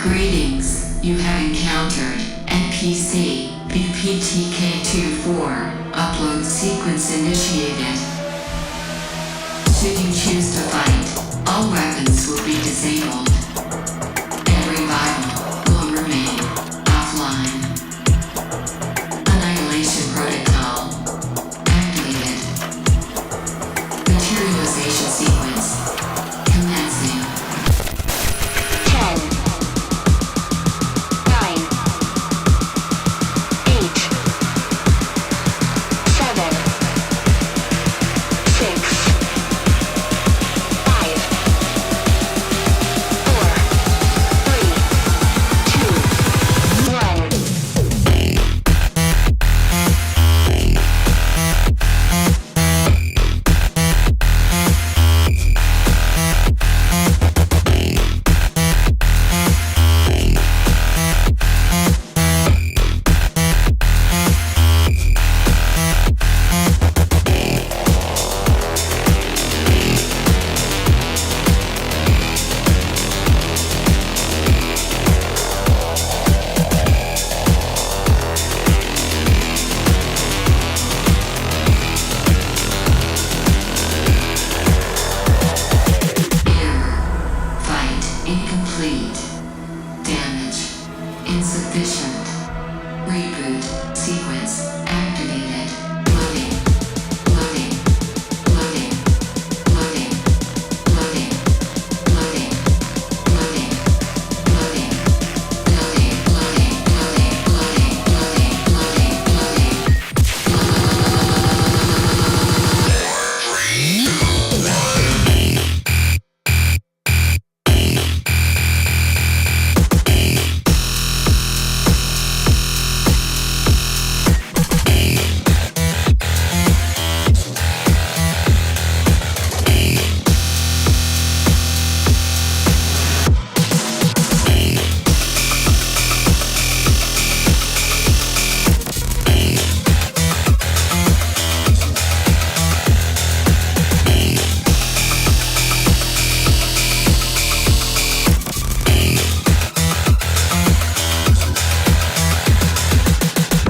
Greetings, you have encountered NPC BPTK24. Upload sequence initiated. Should you choose to fight, all weapons will be disabled. Every vital will remain offline. Annihilation protocol activated. Materialization sequence commencing. 10, 9, 8, 7, 6, 5, 4, 3, 2, 1. Fight incomplete. Damage insufficient. Reboot sequence activated. Loading. Loading. Loading. Loading. Loading. Loading. Loading. Loading. Loading. Loading. Loading. Loading. Loading. Loading.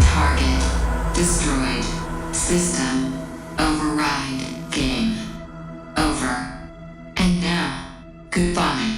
Target destroyed. System override. Game over. And now, goodbye.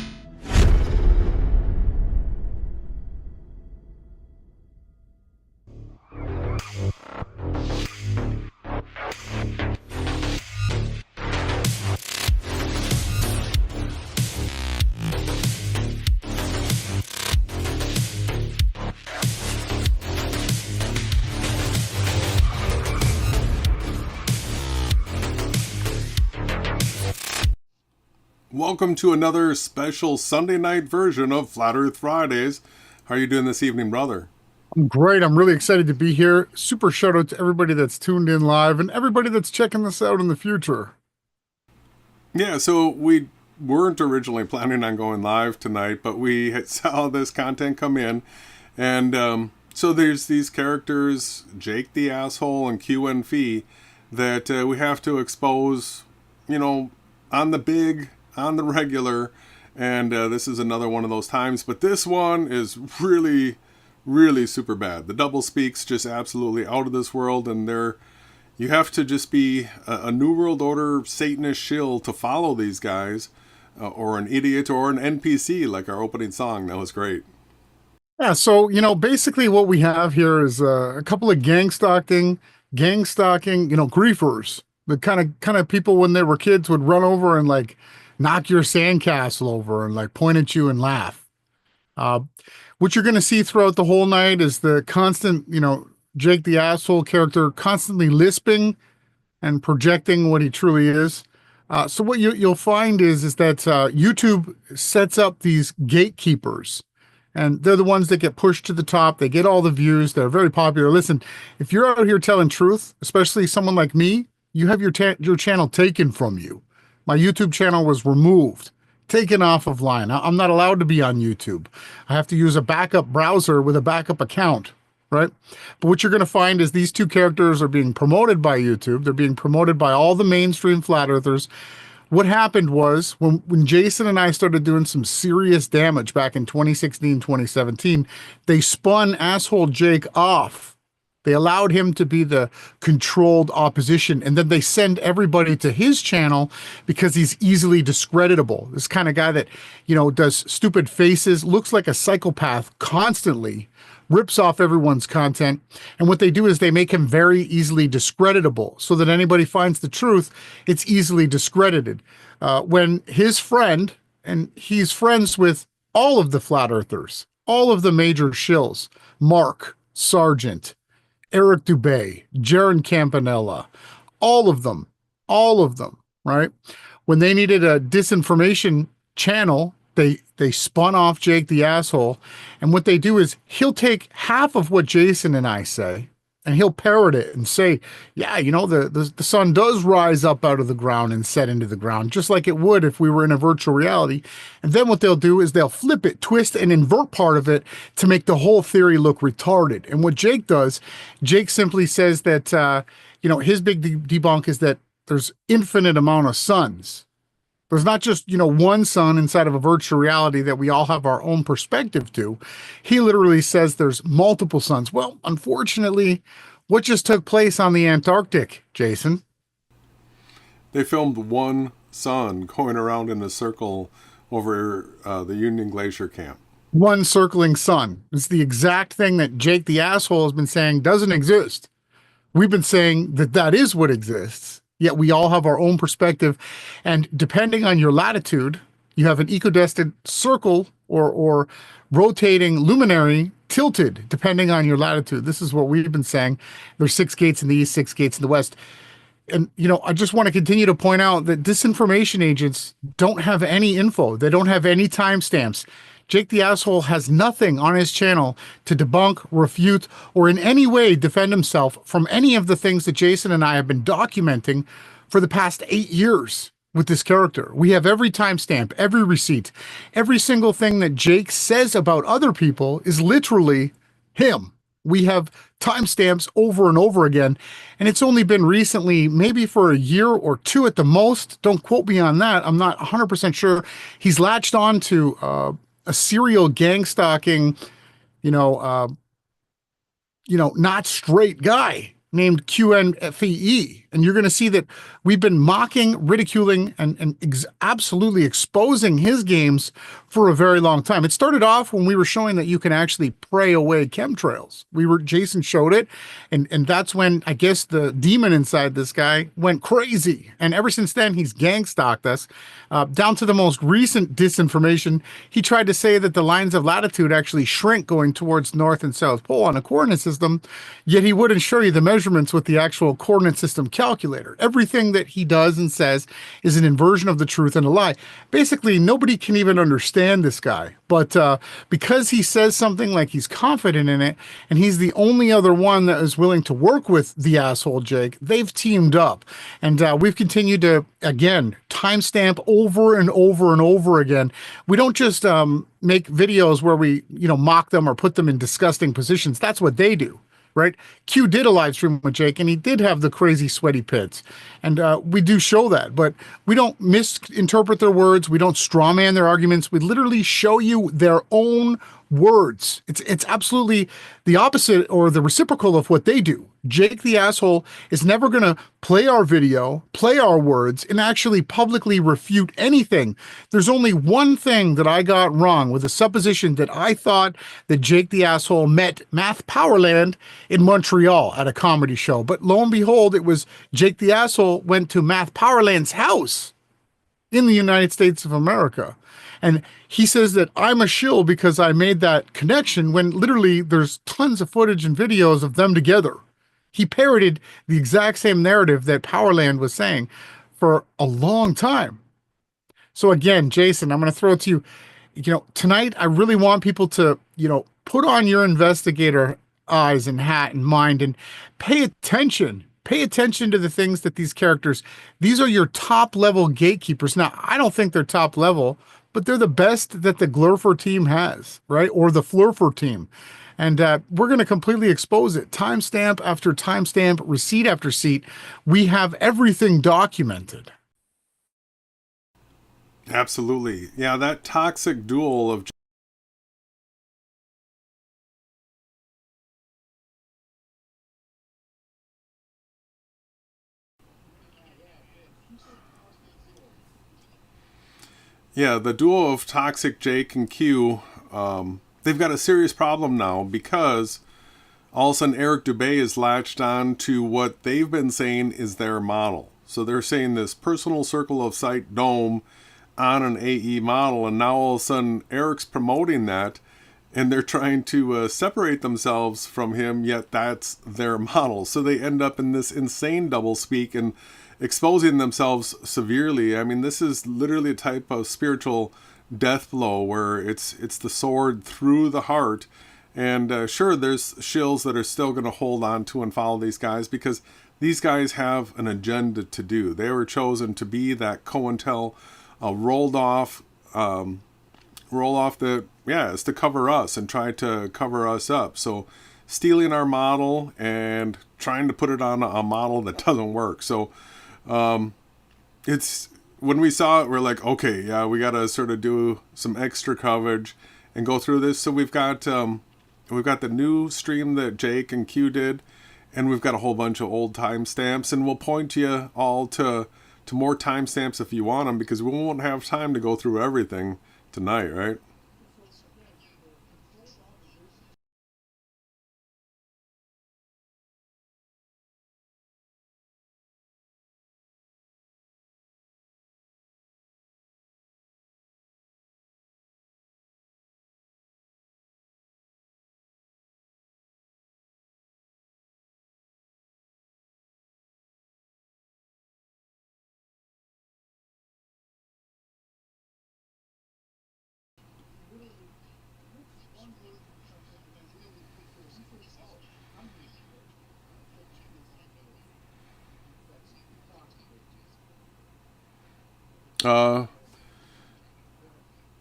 Welcome to another special Sunday night version of Flat Earth Fridays. How are you doing this evening, brother? I'm great. I'm really excited to be here. Super shout out to everybody that's tuned in live and everybody that's checking this out in the future. Yeah, so we weren't originally planning on going live tonight, but we saw this content come in. And so there's these characters, Jake the Asshole and QNFee, that we have to expose, on the regular. And this is another one of those times. But this one is really, really super bad. The double speak's just absolutely out of this world. And you have to just be a New World Order Satanist shill to follow these guys. Or an idiot or an NPC, like our opening song. That was great. Yeah, so, basically what we have here is a couple of gang stalking, griefers. The kind of people when they were kids would run over and like knock your sandcastle over and like point at you and laugh. What you're going to see throughout the whole night is the constant, Jake the Asshole character constantly lisping and projecting what he truly is. So what you'll find is that YouTube sets up these gatekeepers, and they're the ones that get pushed to the top. They get all the views. They're very popular. Listen, if you're out here telling truth, especially someone like me, you have your channel taken from you. My YouTube channel was removed, taken off of line. I'm not allowed to be on YouTube. I have to use a backup browser with a backup account, right? But what you're going to find is these two characters are being promoted by YouTube. They're being promoted by all the mainstream flat earthers. what happened was when Jason and I started doing some serious damage back in 2016, 2017, they spun Asshole Jake off. They allowed him to be the controlled opposition, and then they send everybody to his channel because he's easily discreditable. This kind of guy that, does stupid faces, looks like a psychopath constantly, rips off everyone's content. And what they do is they make him very easily discreditable so that anybody finds the truth, it's easily discredited. When his friend, and he's friends with all of the flat earthers, all of the major shills, Mark, Sargent, Eric Dubay, Jaron Campanella, all of them, right? When they needed a disinformation channel, they spun off Jake the Asshole. And what they do is he'll take half of what Jason and I say, and he'll parrot it and say, yeah, the sun does rise up out of the ground and set into the ground, just like it would if we were in a virtual reality. And then what they'll do is they'll flip it, twist, and invert part of it to make the whole theory look retarded. And what Jake does, Jake simply says that, his big debunk is that there's infinite amount of suns. There's not just, one sun inside of a virtual reality that we all have our own perspective to. He literally says there's multiple suns. Well, unfortunately, what just took place on the Antarctic, Jason? They filmed one sun going around in a circle over the Union Glacier camp. One circling sun. It's the exact thing that Jake the Asshole has been saying doesn't exist. We've been saying that is what exists. Yet we all have our own perspective, and depending on your latitude, you have an equidistant circle or rotating luminary tilted, depending on your latitude. This is what we've been saying. There's 6 gates in the east, 6 gates in the west. And, I just want to continue to point out that disinformation agents don't have any info. They don't have any timestamps. Jake the Asshole has nothing on his channel to debunk, refute, or in any way defend himself from any of the things that Jason and I have been documenting for the past 8 years with this character. We have every timestamp, every receipt, every single thing that Jake says about other people is literally him. We have timestamps over and over again, and it's only been recently, maybe for a year or 2 at the most. Don't quote me on that. I'm not 100% sure. He's latched on to a serial gang stalking, not straight guy named QNFee. And you're going to see that we've been mocking, ridiculing, and absolutely exposing his games for a very long time. It started off when we were showing that you can actually pray away chemtrails. Jason showed it, and that's when I guess the demon inside this guy went crazy. And ever since then, he's gang stalked us, down to the most recent disinformation. He tried to say that the lines of latitude actually shrink going towards North and South Pole on a coordinate system, yet he wouldn't show you the measurements with the actual coordinate system calculator. Everything that he does and says is an inversion of the truth and a lie. Basically, nobody can even understand this guy. But because he says something like he's confident in it, and he's the only other one that is willing to work with the Asshole Jake, they've teamed up. And we've continued to, again, timestamp over and over and over again. We don't just make videos where we, mock them or put them in disgusting positions. That's what they do. Right? Q did a live stream with Jake, and he did have the crazy sweaty pits. And we do show that, but we don't misinterpret their words. We don't strawman their arguments. We literally show you their own words. It's absolutely the opposite or the reciprocal of what they do. Jake the Asshole is never going to play our video, play our words, and actually publicly refute anything. There's only one thing that I got wrong with the supposition that I thought that Jake the Asshole met Math Powerland in Montreal at a comedy show. But lo and behold, it was Jake the Asshole went to Math Powerland's house in the United States of America. And he says that I'm a shill because I made that connection when literally there's tons of footage and videos of them together. He parroted the exact same narrative that Powerland was saying for a long time. So again, Jason, I'm going to throw it to you. Tonight, I really want people to, put on your investigator eyes and hat and mind and pay attention. Pay attention to the things that these are your top level gatekeepers. Now, I don't think they're top level, but they're the best that the Glurfer team has, right? Or the Flurfer team. And we're going to completely expose it. Timestamp after timestamp, receipt after receipt. We have everything documented. Absolutely. Yeah, that toxic duel of the duo of toxic Jake and Q, they've got a serious problem now because all of a sudden Eric Dubay is latched on to what they've been saying is their model. So they're saying this personal circle of sight dome on an AE model, and now all of a sudden Eric's promoting that, and they're trying to separate themselves from him, yet that's their model. So they end up in this insane doublespeak and exposing themselves severely. I mean, this is literally a type of spiritual death blow where it's the sword through the heart. And sure, there's shills that are still going to hold on to and follow these guys because these guys have an agenda to do. They were chosen to be that COINTEL roll off that, it's to cover us and try to cover us up. So stealing our model and trying to put it on a model that doesn't work. So it's, when we saw it, we're like, okay, yeah, we got to sort of do some extra coverage and go through this. So we've got the new stream that Jake and Q did, and we've got a whole bunch of old timestamps, and we'll point you all to more timestamps if you want them, because we won't have time to go through everything tonight, right?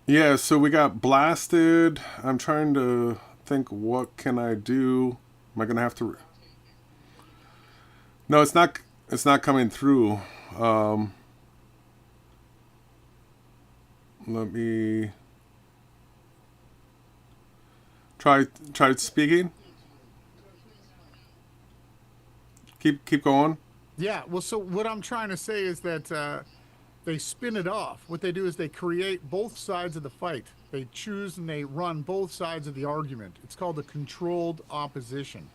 Yeah, so we got blasted. I'm trying to think, what can I do? Am I gonna have to? No, it's not. It's not coming through. Let me try speaking. Keep going. Yeah, well, so what I'm trying to say is that they spin it off. What they do is they create both sides of the fight. They choose and they run both sides of the argument. It's called a controlled opposition.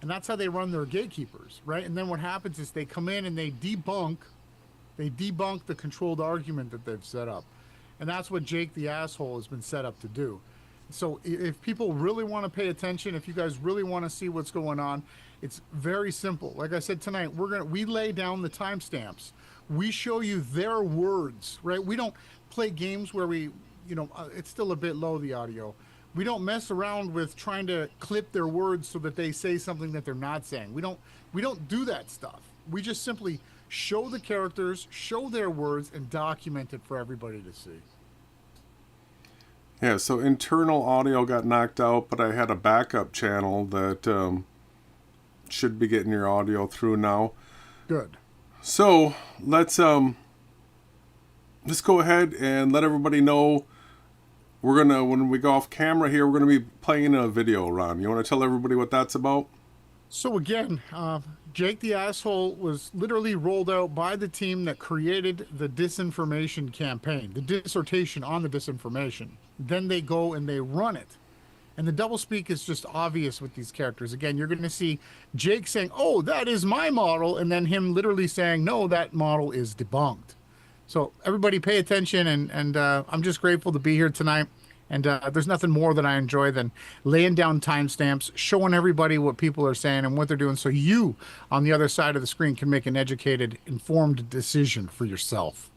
And that's how they run their gatekeepers, right? And then what happens is they come in and they debunk the controlled argument that they've set up. And that's what Jake the Asshole has been set up to do. So if people really want to pay attention, if you guys really want to see what's going on, it's very simple. Like I said tonight, we lay down the timestamps. We show you their words, right? We don't play games where it's still a bit low, the audio. We don't mess around with trying to clip their words so that they say something that they're not saying. We don't do that stuff. We just simply show the characters, show their words, and document it for everybody to see. Yeah, so internal audio got knocked out, but I had a backup channel that should be getting your audio through now. Good. So let's go ahead and let everybody know. When we go off camera here, we're gonna be playing a video. Ron, you want to tell everybody what that's about? So again, Jake the Asshole was literally rolled out by the team that created the disinformation campaign, the dissertation on the disinformation. Then they go and they run it. And the doublespeak is just obvious with these characters. Again, you're going to see Jake saying, "Oh, that is my model," and then him literally saying, "No, that model is debunked." So everybody pay attention, and I'm just grateful to be here tonight. And there's nothing more that I enjoy than laying down timestamps, showing everybody what people are saying and what they're doing, so you on the other side of the screen can make an educated, informed decision for yourself.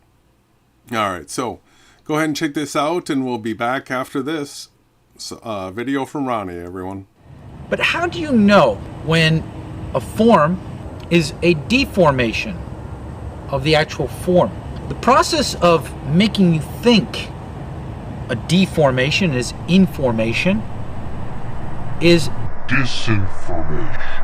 All right, so go ahead and check this out, and we'll be back after this video from Ronnie, everyone. But how do you know when a form is a deformation of the actual form? The process of making you think a deformation is information is disinformation.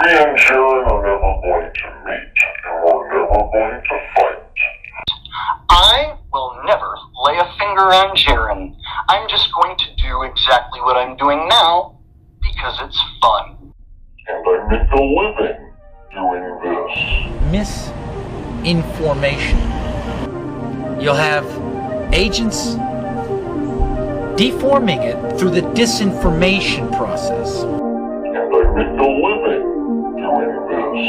and Jaron are never going to meet, and we're never going to fight. I will never lay a finger on Jaron. I'm just going to do exactly what I'm doing now because it's fun. And I make a living doing this. Misinformation. You'll have agents deforming it through the disinformation process. And I make a living doing this.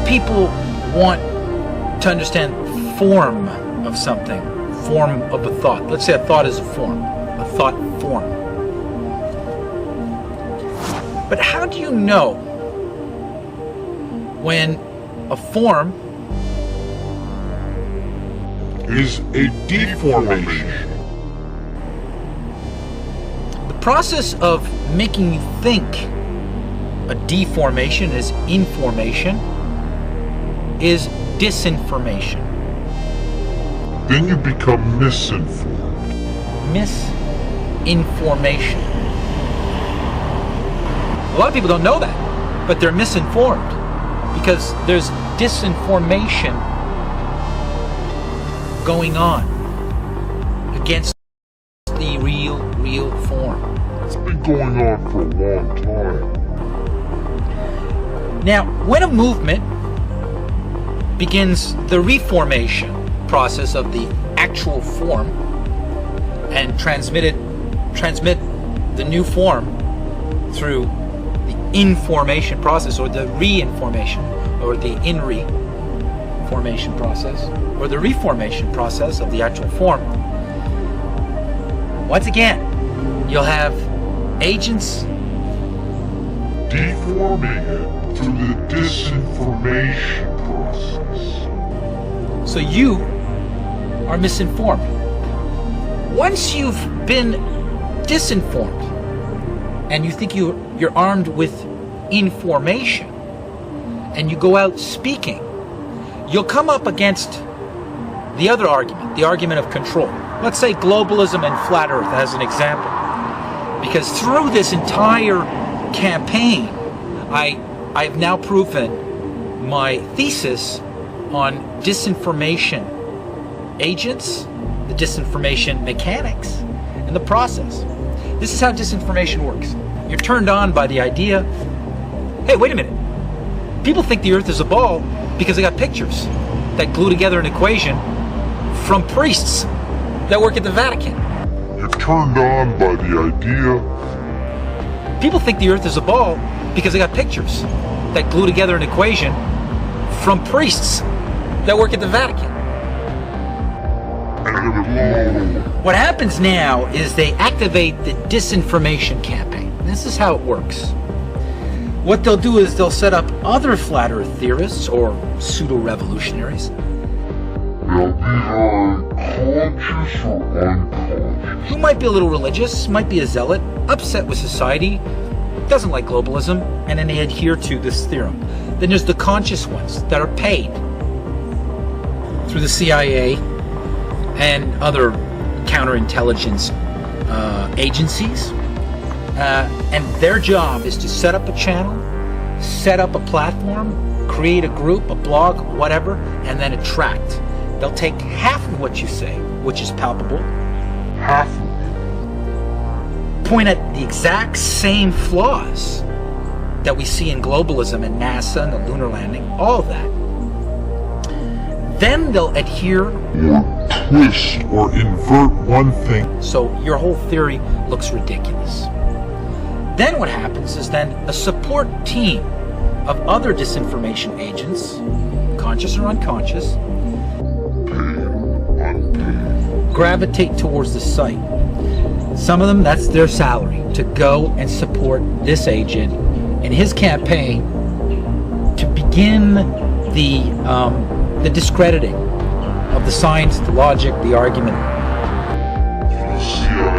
People want to understand form of something, form of a thought. Let's say a thought is a form, a thought form. But how do you know when a form is a deformation? The process of making you think a deformation is information is disinformation. Then you become misinformed. Misinformation. A lot of people don't know that, but they're misinformed because there's disinformation going on against the real form. It's been going on for a long time. Now, when a movement begins the reformation process of the actual form and transmit the new form through the information process or the reinformation or the in-reformation process or the reformation process of the actual form. Once again, you'll have agents deforming it through the disinformation process. So you are misinformed. Once you've been disinformed and you think you're armed with information and you go out speaking, you'll come up against the other argument, the argument of control. Let's say globalism and flat earth as an example. Because through this entire campaign, I've now proven my thesis on disinformation agents, the disinformation mechanics, and the process. This is how disinformation works. You're turned on by the idea, hey, wait a minute. People think the earth is a ball because they got pictures that glue together an equation from priests that work at the Vatican. You're turned on by the idea. People think the earth is a ball because they got pictures that glue together an equation from priests that work at the Vatican. What happens now is they activate the disinformation campaign. This is how it works. What they'll do is they'll set up other flat earth theorists or pseudo-revolutionaries. Now these are conscious or unconscious? Who might be a little religious, might be a zealot, upset with society, doesn't like globalism, and then they adhere to this theorem. Then there's the conscious ones that are paid through the CIA and other counterintelligence agencies. And their job is to set up a channel, set up a platform, create a group, a blog, whatever, and then attract. They'll take half of what you say, which is palpable, Half of point at the exact same flaws that we see in globalism and NASA and the lunar landing, all of that. Then they'll adhere or twist or invert one thing. so your whole theory looks ridiculous. Then what happens is then a support team of other disinformation agents, conscious or unconscious, gravitate towards the site. Some of them, that's their salary, to go and support this agent in his campaign to begin begin the discrediting of the science, the logic, the argument. The CIA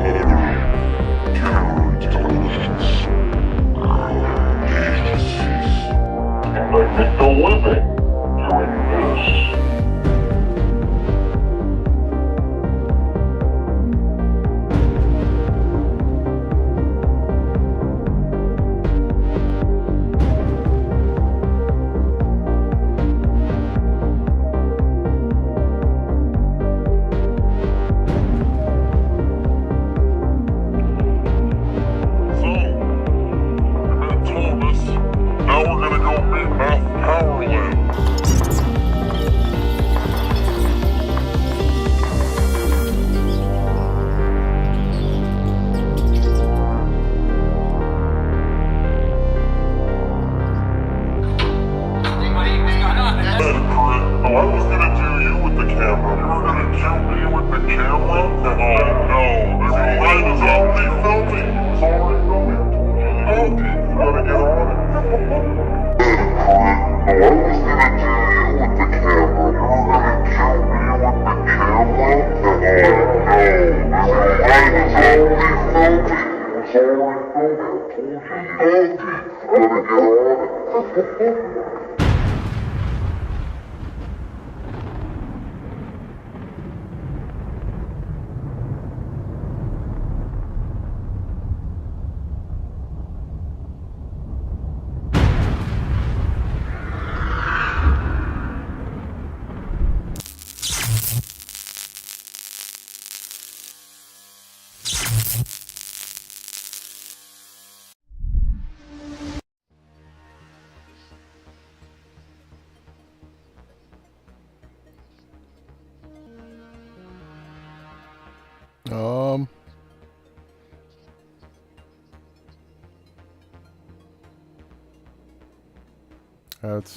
and other counterintelligence agencies. And I make a living doing this.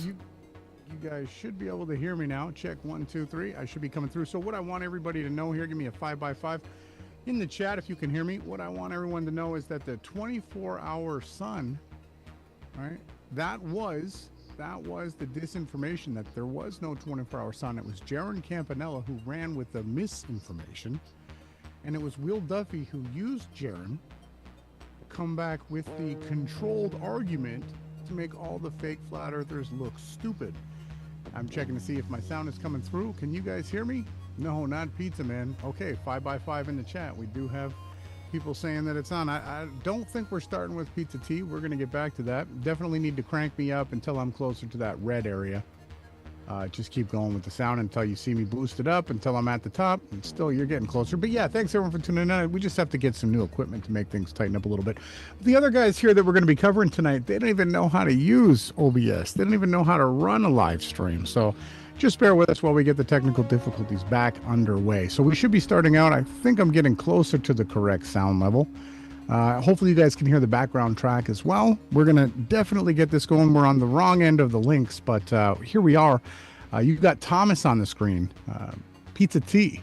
You guys should be able to hear me now. Check 1, 2, 3. I should be coming through. So what I want everybody to know here, give me a 5x5 in the chat if you can hear me. What I want everyone to know is that the 24-hour sun, right? That was the disinformation, that there was no 24-hour sun. It was Jaron Campanella who ran with the misinformation, and it was Will Duffy who used Jaron to come back with the controlled argument to make all the fake flat earthers look stupid. I'm checking to see if my sound is coming through. Can you guys hear me? No, not Pizza Man. Okay, 5x5 in the chat. We do have people saying that it's on. I don't think we're starting with Pizza T. We're going to get back to that. Definitely need to crank me up until I'm closer to that red area. Just keep going with the sound until you see me boosted up, until I'm at the top. And still, you're getting closer. But yeah, thanks everyone for tuning in. We just have to get some new equipment to make things tighten up a little bit. The other guys here that we're going to be covering tonight, they don't even know how to use OBS. They don't even know how to run a live stream. So just bear with us while we get the technical difficulties back underway. So we should be starting out. I think I'm getting closer to the correct sound level. Hopefully you guys can hear the background track as well. We're going to definitely get this going. We're on the wrong end of the links, but here we are. You've got Thomas on the screen. Pizza T.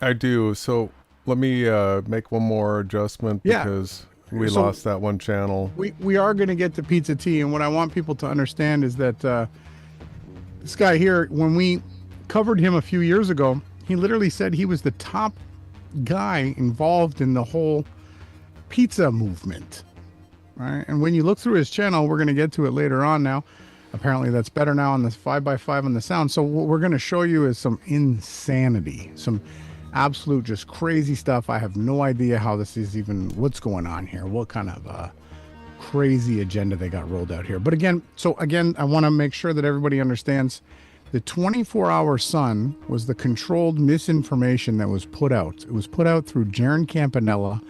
I do. So let me make one more adjustment because we lost that one channel. We are going to get to Pizza T, and what I want people to understand is that this guy here, when we covered him a few years ago, he literally said he was the top guy involved in the whole pizza movement, right? And when you look through his channel, we're going to get to it later on now. Apparently that's better now on this 5x5 on the sound. So what we're going to show you is some insanity, some absolute just crazy stuff. I have no idea how this is even, what's going on here, what kind of crazy agenda they got rolled out here. But again, I want to make sure that everybody understands the 24-hour sun was the controlled misinformation that was put out. It was put out through Jaron Campanella.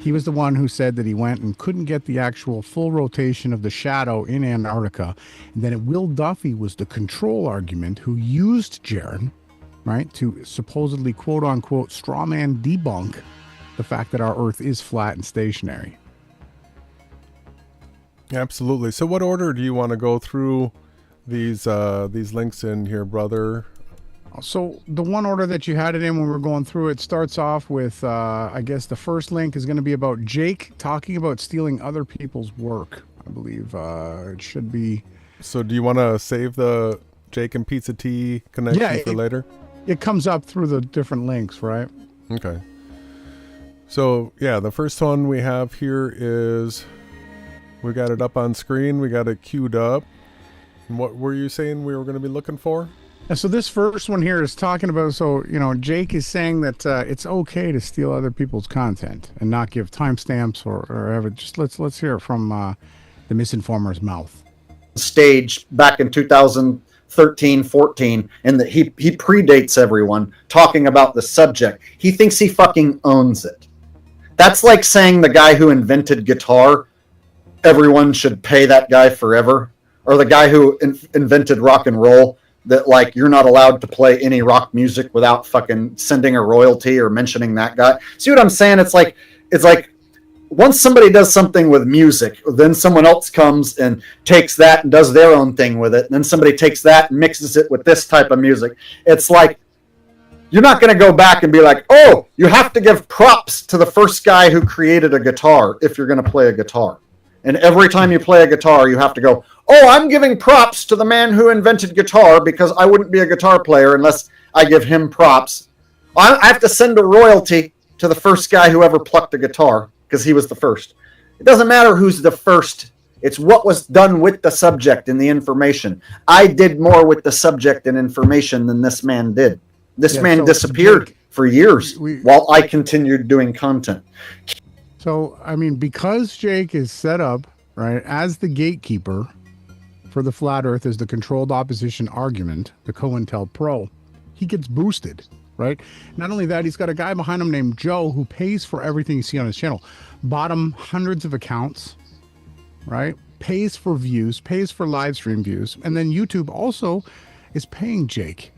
He was the one who said that he went and couldn't get the actual full rotation of the shadow in Antarctica. And then Will Duffy was the control argument who used Jaron, right, to supposedly, quote unquote, strawman debunk the fact that our Earth is flat and stationary. Absolutely. So what order do you want to go through these links in here, brother? So the one order that you had it in when we're going through it starts off with, I guess the first link is going to be about Jake talking about stealing other people's work. I believe it should be. So do you want to save the Jake and Pizza Tea connection for later? It comes up through the different links, right? Okay. So yeah, the first one we have here is, we got it up on screen. We got it queued up. And what were you saying we were going to be looking for? So this first one here is talking about, Jake is saying that it's okay to steal other people's content and not give timestamps or ever. Just let's hear it from the misinformer's mouth. Stage back in 2013, 14, and that he predates everyone talking about the subject. He thinks he fucking owns it. That's like saying the guy who invented guitar, everyone should pay that guy forever, or the guy who invented rock and roll, that like you're not allowed to play any rock music without fucking sending a royalty or mentioning that guy. See what I'm saying? It's like once somebody does something with music, then someone else comes and takes that and does their own thing with it. And then somebody takes that and mixes it with this type of music. It's like, you're not going to go back and be like, oh, you have to give props to the first guy who created a guitar if you're going to play a guitar. And every time you play a guitar, you have to go, oh, I'm giving props to the man who invented guitar because I wouldn't be a guitar player unless I give him props. I have to send a royalty to the first guy who ever plucked a guitar because he was the first. It doesn't matter who's the first. It's what was done with the subject and the information. I did more with the subject and information than this man did. This man disappeared for years while I continued doing content. So, I mean, because Jake is set up, right, as the gatekeeper for the flat earth, as the controlled opposition argument, the COINTELPRO, he gets boosted, right? Not only that, he's got a guy behind him named Joe who pays for everything you see on his channel. Bought him hundreds of accounts, right? Pays for views, pays for live stream views. And then YouTube also is paying Jake.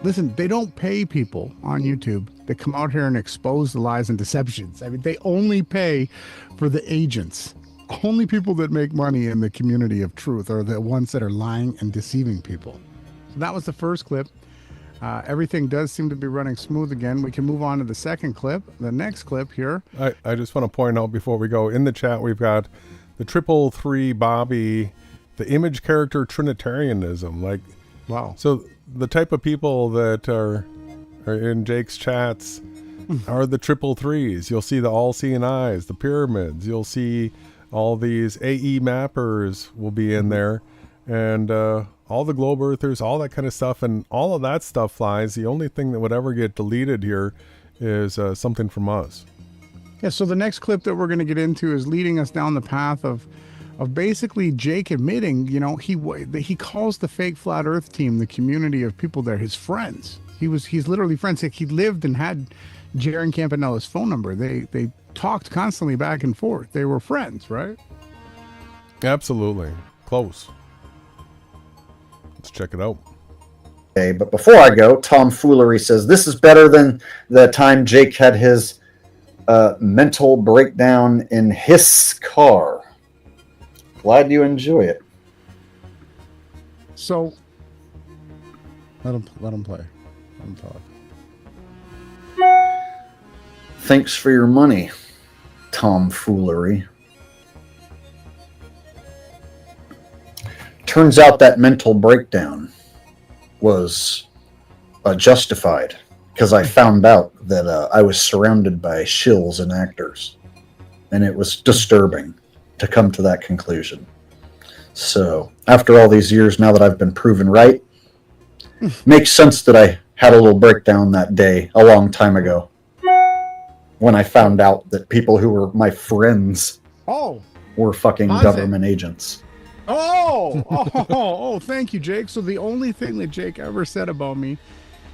Listen, they don't pay people on YouTube that come out here and expose the lies and deceptions. I mean, they only pay for the agents. Only people that make money in the community of truth are the ones that are lying and deceiving people. So that was the first clip. Everything does seem to be running smooth again. We can move on to the second clip. The next clip here. I just want to point out before we go, in the chat we've got the 333 Bobby, the image character Trinitarianism. Like, wow. So the type of people that are in Jake's chats are the 333s. You'll see the all-seeing eyes, the pyramids. You'll see all these AE mappers will be in there, and all the globe earthers, all that kind of stuff, and all of that stuff flies. The only thing that would ever get deleted here is something from us. Yeah, so the next clip that we're going to get into is leading us down the path of basically Jake admitting, he calls the fake flat earth team, the community of people there, his friends. He's literally friends. He lived and had Jaron Campanella's phone number. They talked constantly back and forth. They were friends, right? Absolutely. Close. Let's check it out. Okay, but before I go, Tom Foolery says, this is better than the time Jake had his mental breakdown in his car. Glad you enjoy it. So let him play. Let him talk. Thanks for your money, Tom Foolery. Turns out that mental breakdown was justified because I found out that I was surrounded by shills and actors, and it was disturbing to come to that conclusion. So after all these years, now that I've been proven right, makes sense that I had a little breakdown that day a long time ago when I found out that people who were my friends were fucking government agents. Oh, thank you, Jake. So the only thing that Jake ever said about me,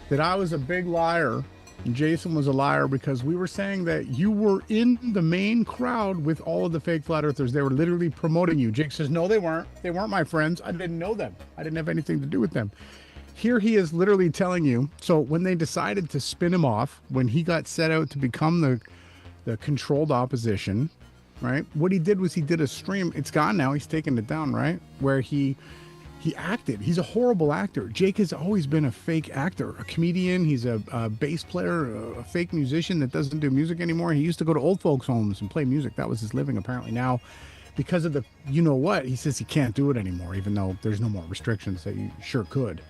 that I was a big liar, and Jason was a liar, because we were saying that you were in the main crowd with all of the fake flat earthers. They were literally promoting you. Jake says, no, they weren't. They weren't my friends. I didn't know them. I didn't have anything to do with them. Here he is literally telling you. So when they decided to spin him off, when he got set out to become the controlled opposition, right? What he did was he did a stream. It's gone now. He's taken it down, right? Where he acted. He's a horrible actor. Jake has always been a fake actor, a comedian. He's a bass player, a fake musician that doesn't do music anymore. He used to go to old folks' homes and play music. That was his living, apparently. Now, because of the, you know what, he says he can't do it anymore, even though there's no more restrictions that you sure could.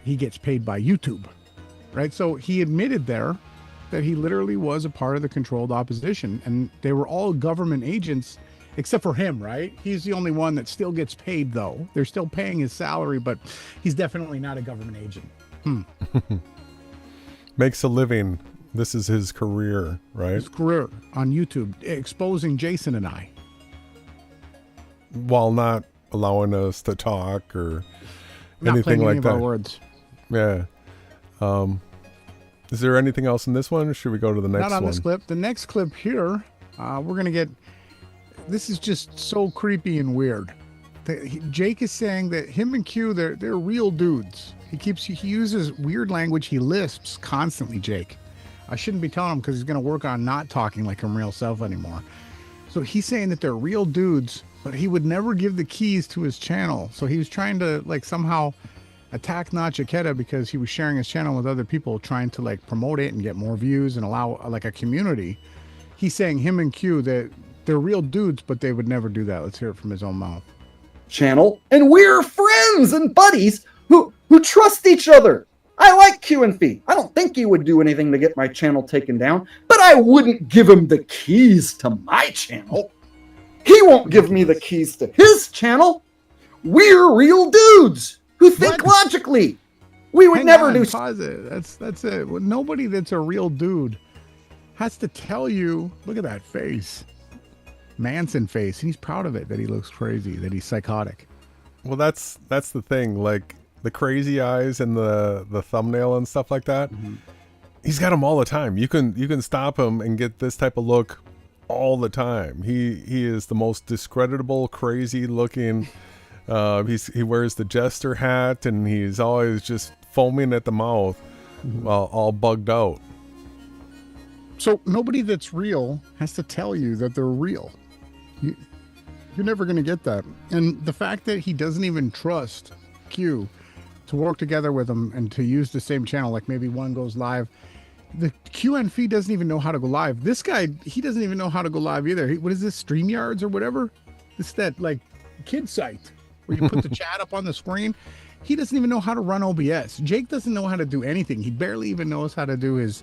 He gets paid by YouTube, right? So he admitted there that he literally was a part of the controlled opposition, and they were all government agents except for him, right? He's the only one that still gets paid, though. They're still paying his salary, but he's definitely not a government agent. Makes a living. This is his career, right? His career on YouTube, exposing Jason and I. While not allowing us to talk or Not anything playing like any of that. our words. Yeah. Is there anything else in this one, or should we go to the next one? Not on this clip. The next clip here, we're going to get... This is just so creepy and weird. Jake is saying that him and Q, they're real dudes. He uses weird language. He lisps constantly, Jake. I shouldn't be telling him because he's going to work on not talking like him real self anymore. So he's saying that they're real dudes, but he would never give the keys to his channel. So he was trying to like somehow attack Nachiketa because he was sharing his channel with other people, trying to like promote it and get more views and allow like a community. He's saying him and Q, that they're real dudes, but they would never do that. Let's hear it from his own mouth. Channel, and we're friends and buddies who trust each other. I like QNFee. I don't think he would do anything to get my channel taken down, but I wouldn't give him the keys to my channel. He won't give me the keys to his channel. We're real dudes who think logically. We would never do. Pause it. That's it. Well, nobody that's a real dude has to tell you. Look at that face, Manson face, and he's proud of it. That he looks crazy. That he's psychotic. Well, that's the thing. Like the crazy eyes and the thumbnail and stuff like that. Mm-hmm. He's got them all the time. You can stop him and get this type of look all the time. He is the most discreditable, crazy looking. He wears the jester hat and he's always just foaming at the mouth, all bugged out. So nobody that's real has to tell you that they're real. You're never going to get that. And the fact that he doesn't even trust Q to work together with him and to use the same channel, like maybe one goes live. The QNFee doesn't even know how to go live. This guy, he doesn't even know how to go live either. What is this, StreamYards or whatever? It's that like kid site where you put the chat up on the screen. He doesn't even know how to run OBS. Jake doesn't know how to do anything. He barely even knows how to do his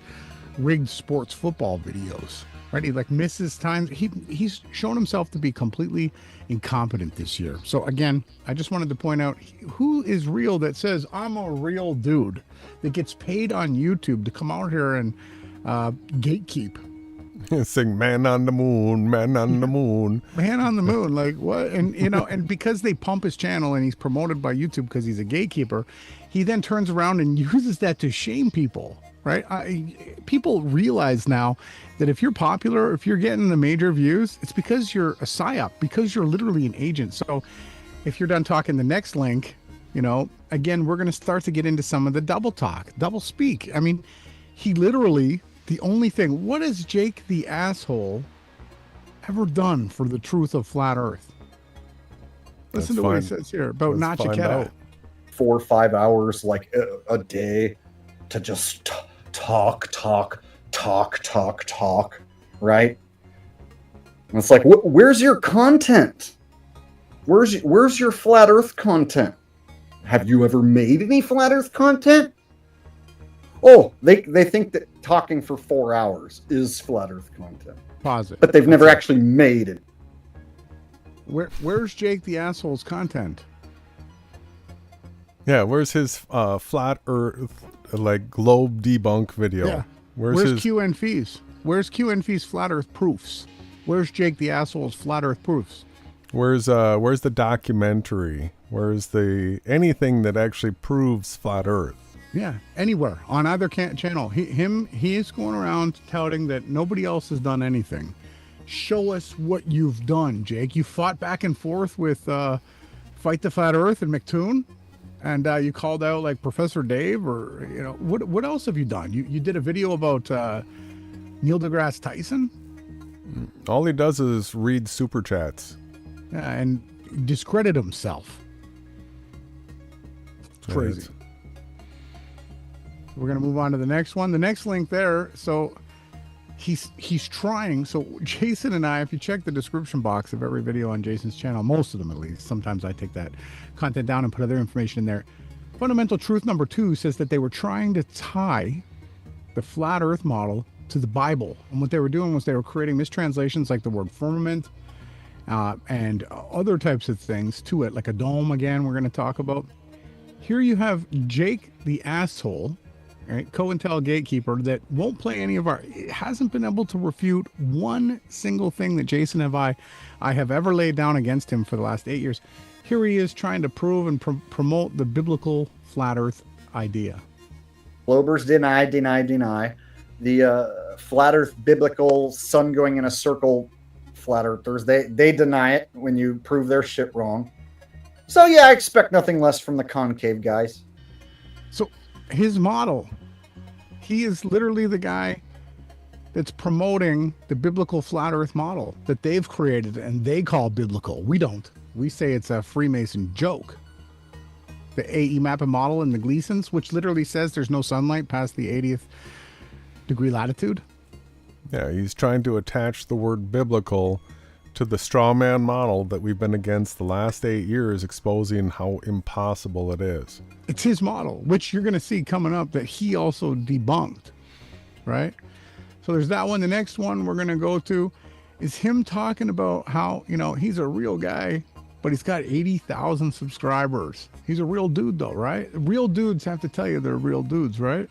rigged sports football videos, right? He like misses times. He's shown himself to be completely incompetent this year. So again, I just wanted to point out who is real that says I'm a real dude that gets paid on YouTube to come out here and gatekeep. Sing "Man on the Moon, Man on the Moon." Man on the moon, like what? And you know, and because they pump his channel and he's promoted by YouTube because he's a gatekeeper, he then turns around and uses that to shame people, right? People realize now that if you're popular, if you're getting the major views, it's because you're a psyop, because you're literally an agent. So if you're done talking, the next link, you know, again, we're going to start to get into some of the double talk, double speak. I mean, he literally, the only thing, what has Jake the asshole ever done for the truth of flat Earth? Listen to what he says here about Nachiketa. 4 or 5 hours like a day to just talk, right? And it's like, where's your content? Where's your flat Earth content? Have you ever made any flat Earth content? Oh, they think that talking for 4 hours is flat Earth content. Pause it. But they've never actually made it. Where's Jake the asshole's content? Yeah, where's his flat Earth like globe debunk video? Yeah. Where's his QNFee's? Where's QNFee's flat Earth proofs? Where's Jake the asshole's flat Earth proofs? Where's the documentary? Where's the anything that actually proves flat Earth? Yeah, anywhere on either channel. He is going around touting that nobody else has done anything. Show us what you've done, Jake. You fought back and forth with Fight the Flat Earth and McToon, and you called out like Professor Dave, or you know what else have you done? You did a video about Neil deGrasse Tyson. All he does is read super chats. Yeah, and discredit himself. It's crazy. We're going to move on to the next one. The next link there. So he's trying. So Jason and I, if you check the description box of every video on Jason's channel, most of them at least, sometimes I take that content down and put other information in there. Fundamental truth number 2 says that they were trying to tie the flat earth model to the Bible. And what they were doing was they were creating mistranslations like the word firmament and other types of things to it, like a dome again, we're going to talk about. Here you have Jake the Asshole, right, COINTEL gatekeeper, that won't play any of our, it hasn't been able to refute one single thing that Jason and I have ever laid down against him for the last 8 years. Here he is trying to prove and promote the biblical flat earth idea. Globers deny. The flat earth biblical sun going in a circle flat earthers, they deny it when you prove their shit wrong. So yeah, I expect nothing less from the concave guys. So his model, he is literally the guy that's promoting the biblical flat earth model that they've created and they call biblical. We don't. We say it's a Freemason joke. The AE map and model in the Gleasons, which literally says there's no sunlight past the 80th degree latitude. Yeah, he's trying to attach the word biblical to the straw man model that we've been against the last 8 years, exposing how impossible it is. It's his model, which you're going to see coming up that he also debunked, right? So there's that one. The next one we're going to go to is him talking about how, you know, he's a real guy, but he's got 80,000 subscribers. He's a real dude though, right? Real dudes have to tell you they're real dudes, right?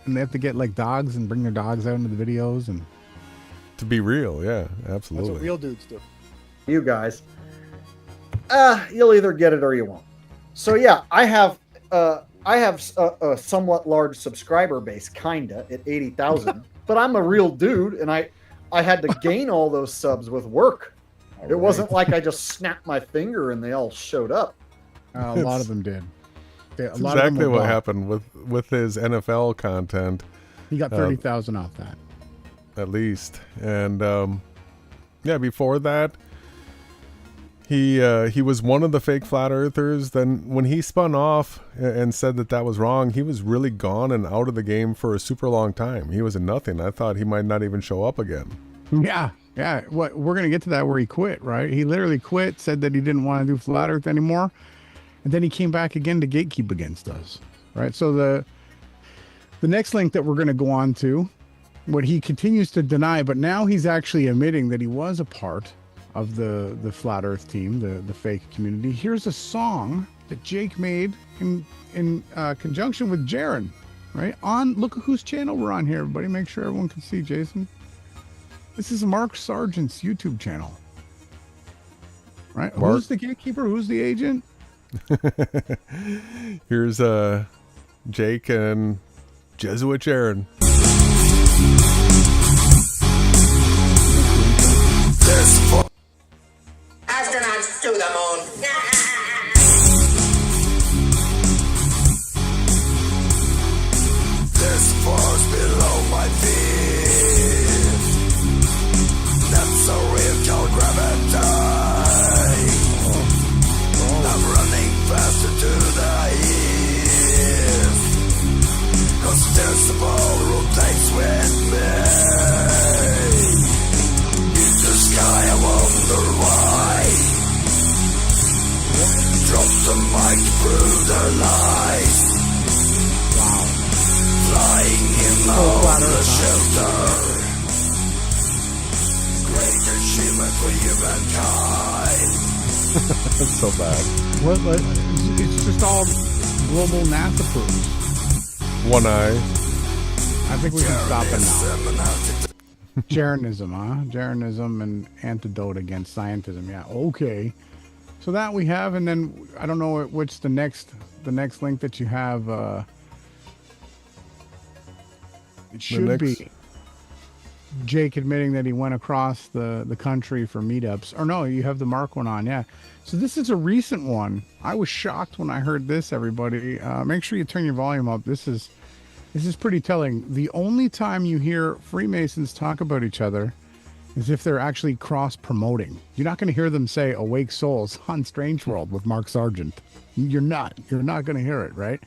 And they have to get like dogs and bring their dogs out into the videos and to be real. Yeah, absolutely. that's what real dudes do. You guys, you'll either get it or you won't. So yeah, I have a somewhat large subscriber base, kinda at 80,000, but I'm a real dude, and I had to gain all those subs with work. It wasn't like I just snapped my finger and they all showed up. A lot of them did. That's exactly what happened with his NFL content. He got 30,000 off that. At least. And yeah, before that, he was one of the fake flat earthers. Then when he spun off and said that was wrong, he was really gone and out of the game for a super long time. He was a nothing. I thought he might not even show up again. Yeah. We're going to get to that where he quit, right? He literally quit, said that he didn't want to do flat earth anymore. And then he came back again to gatekeep against us, right? So the next link that we're going to go on to, what he continues to deny, but now he's actually admitting that he was a part of the flat earth team, the fake community. Here's a song that Jake made in conjunction with Jaron, right? Look at whose channel we're on here, everybody. Make sure everyone can see Jason. This is Mark Sargent's YouTube channel, right? Who's the gatekeeper? Who's the agent? Here's Jake and Jesuit Jaron. Astronauts to the moon. This force below my feet. That's a real cold gravity. I'm running faster to the east. Cause there's a ball rotates with me. In the sky I wonder why. Drop the mic through the lights. Wow. Flying in on the shelter. Great achievement for humankind. That's so bad. What? It's just all global NASA proofs. One eye. I think we can stop it now. Jaronism, huh? Jaronism and antidote against scientism. Yeah, okay. So that we have, and then I don't know which the next link that you have. It should be Jake admitting that he went across the country for meetups. Or no, you have the Mark one on, yeah. So this is a recent one. I was shocked when I heard this, everybody. Make sure you turn your volume up. This is pretty telling. The only time you hear Freemasons talk about each other is if they're actually cross-promoting. You're not going to hear them say Awake Souls on Strange World with Mark Sargent. You're not going to hear it, right?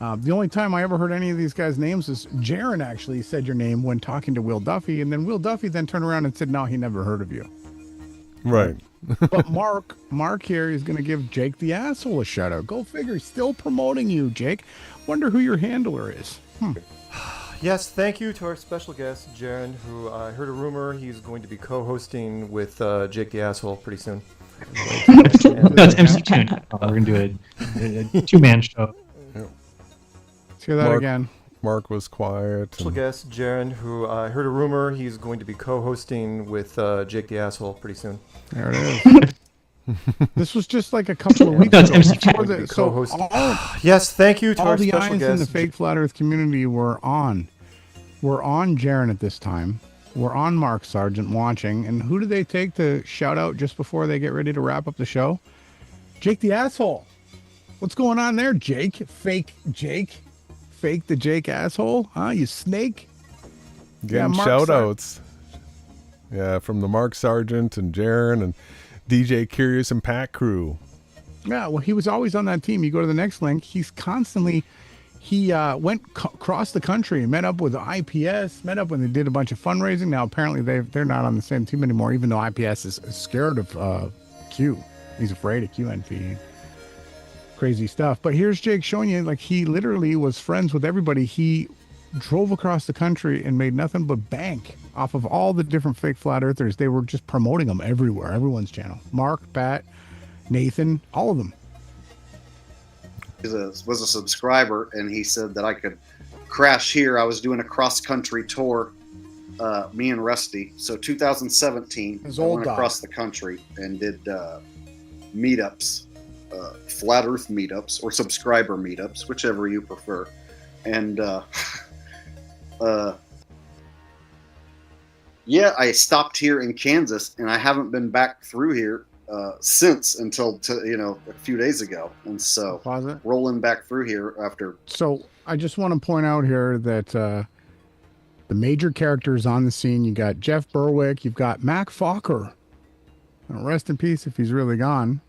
The only time I ever heard any of these guys' names is Jaron actually said your name when talking to Will Duffy, and then Will Duffy then turned around and said, no, he never heard of you. Right. But Mark here is going to give Jake the Asshole a shout out. Go figure, he's still promoting you, Jake. Wonder who your handler is. Yes, thank you to our special guest, Jaron, who I heard a rumor he's going to be co-hosting with Jake the Asshole pretty soon. No, it's MC Tune. We're going to do a two-man show. Let's hear that again. Mark was quiet. Special guest, Jaron, who I heard a rumor he's going to be co-hosting with Jake the Asshole pretty soon. There it is. This was just like a couple of weeks ago. Yes, thank you to all our the special eyes guest. in the fake flat Earth community were on Jaron at this time. We're on Mark Sargent watching, and who do they take to shout out just before they get ready to wrap up the show? Jake the Asshole. What's going on there, Jake? Fake Jake? Fake the Jake asshole? Huh? You snake? Getting shout outs. Yeah, from the Mark Sargent and Jaron and DJ Curious and Pat crew. Yeah, well, he was always on that team. You go to the next link, he went across the country, met up with IPS, met up when they did a bunch of fundraising. Now, apparently, they're not on the same team anymore, even though IPS is scared of Q. He's afraid of QNFee. Crazy stuff. But here's Jake showing you, like, he literally was friends with everybody. He drove across the country and made nothing but bank off of all the different fake flat earthers. They were just promoting them everywhere, everyone's channel. Mark, Pat, Nathan, all of them. He was a subscriber, and he said that I could crash here. I was doing a cross-country tour, me and Rusty. So 2017, I went across the country and did meetups, flat earth meetups or subscriber meetups, whichever you prefer. And yeah, I stopped here in Kansas, and I haven't been back through here since until a few days ago. And so rolling back through here after. So I just want to point out here that the major characters on the scene, you got Jeff Berwick, you've got Mac Fokker, rest in peace if he's really gone,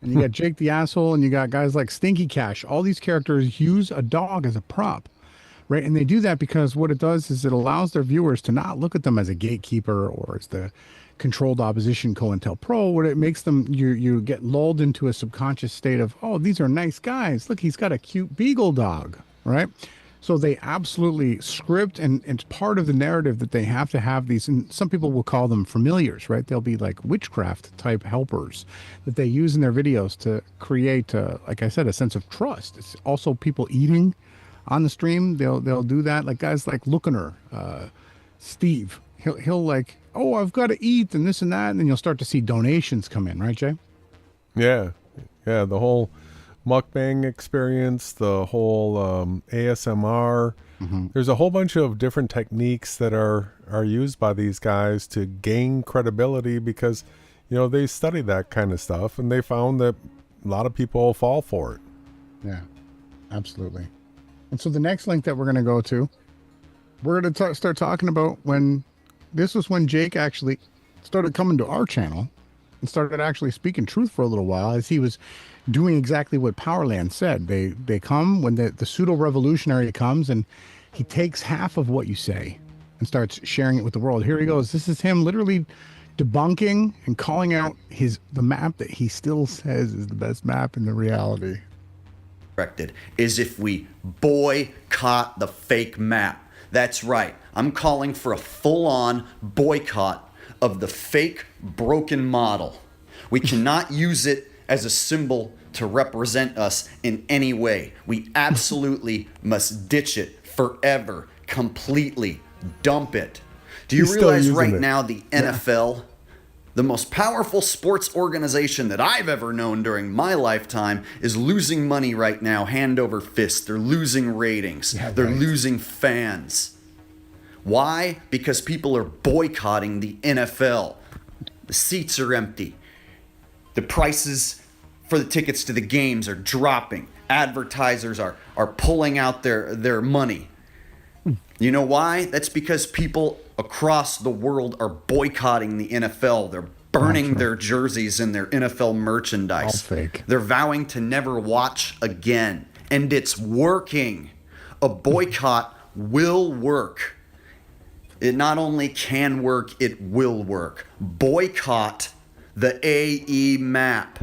and you got Jake the Asshole, and you got guys like Stinky Cash. All these characters use a dog as a prop, right? And they do that because what it does is it allows their viewers to not look at them as a gatekeeper or as the controlled opposition COINTELPRO. What it makes them, you get lulled into a subconscious state of, oh, these are nice guys. Look, he's got a cute beagle dog, right? So they absolutely script, and it's part of the narrative that they have to have these, and some people will call them familiars, right? They'll be like witchcraft type helpers that they use in their videos to create, like I said, a sense of trust. It's also people eating on the stream. They'll do that. Like guys like Lookener, Steve, he'll like, oh, I've got to eat and this and that. And then you'll start to see donations come in, right, Jay? Yeah. Yeah. The whole mukbang experience, the whole ASMR. Mm-hmm. There's a whole bunch of different techniques that are used by these guys to gain credibility because, they study that kind of stuff and they found that a lot of people fall for it. Yeah, absolutely. And so the next link that we're going to go to, we're going to start talking about when Jake actually started coming to our channel and started actually speaking truth for a little while, as he was doing exactly what Powerland said. They come when the pseudo-revolutionary comes, and he takes half of what you say and starts sharing it with the world. Here he goes. This is him literally debunking and calling out the map that he still says is the best map in the reality. Is if we boycott the fake map. That's right. I'm calling for a full-on boycott of the fake broken model. We cannot use it as a symbol to represent us in any way. We absolutely must ditch it forever, completely, dump it. Do you realize right now the NFL, the most powerful sports organization that I've ever known during my lifetime, is losing money right now, hand over fist. They're losing ratings. Yeah, they're losing fans. Why? Because people are boycotting the NFL. The seats are empty. The prices for the tickets to the games are dropping. Advertisers are pulling out their money. You know why? That's because people across the world are boycotting the NFL. They're burning their jerseys and their NFL merchandise. All fake. They're vowing to never watch again and it's working. A boycott will work. It not only can work, it will work. Boycott the AE map.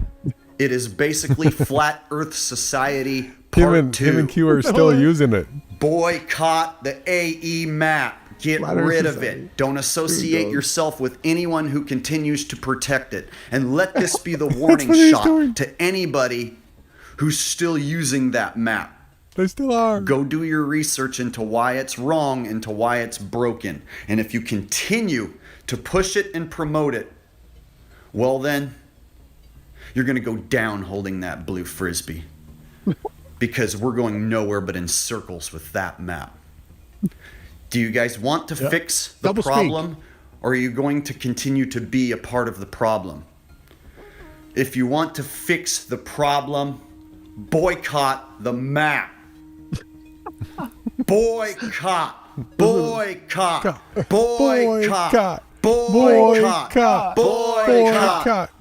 It is basically Flat Earth Society Part 2. Him and Q are still using it. Boycott the AE map. Get rid of it. Don't associate yourself with anyone who continues to protect it. And let this be the warning shot to anybody who's still using that map. They still are. Go do your research into why it's wrong, into why it's broken. And if you continue to push it and promote it, well then, you're going to go down holding that blue frisbee. Because we're going nowhere but in circles with that map. Do you guys want to fix the problem, or are you going to continue to be a part of the problem? If you want to fix the problem, boycott the map. Boycott. Boycott. Boycott. Boycott. Boycott.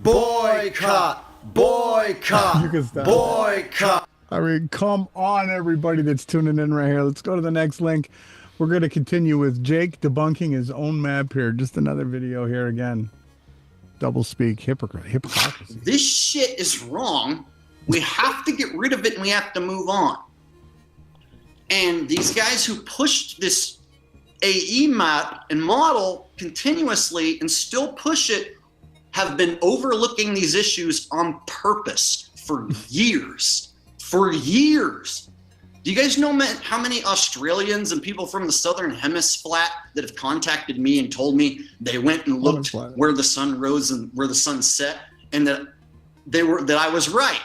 Boycott. Boycott. Boycott. I mean, come on, everybody that's tuning in right here. Let's go to the next link. We're going to continue with Jake debunking his own map here. Just another video here again. Double speak, hypocrisy. This shit is wrong. We have to get rid of it and we have to move on. And these guys who pushed this AE map and model continuously and still push it have been overlooking these issues on purpose for years. For years. Do you guys know how many Australians and people from the Southern Hemisphere that have contacted me and told me they went and looked where the sun rose and where the sun set, and that I was right,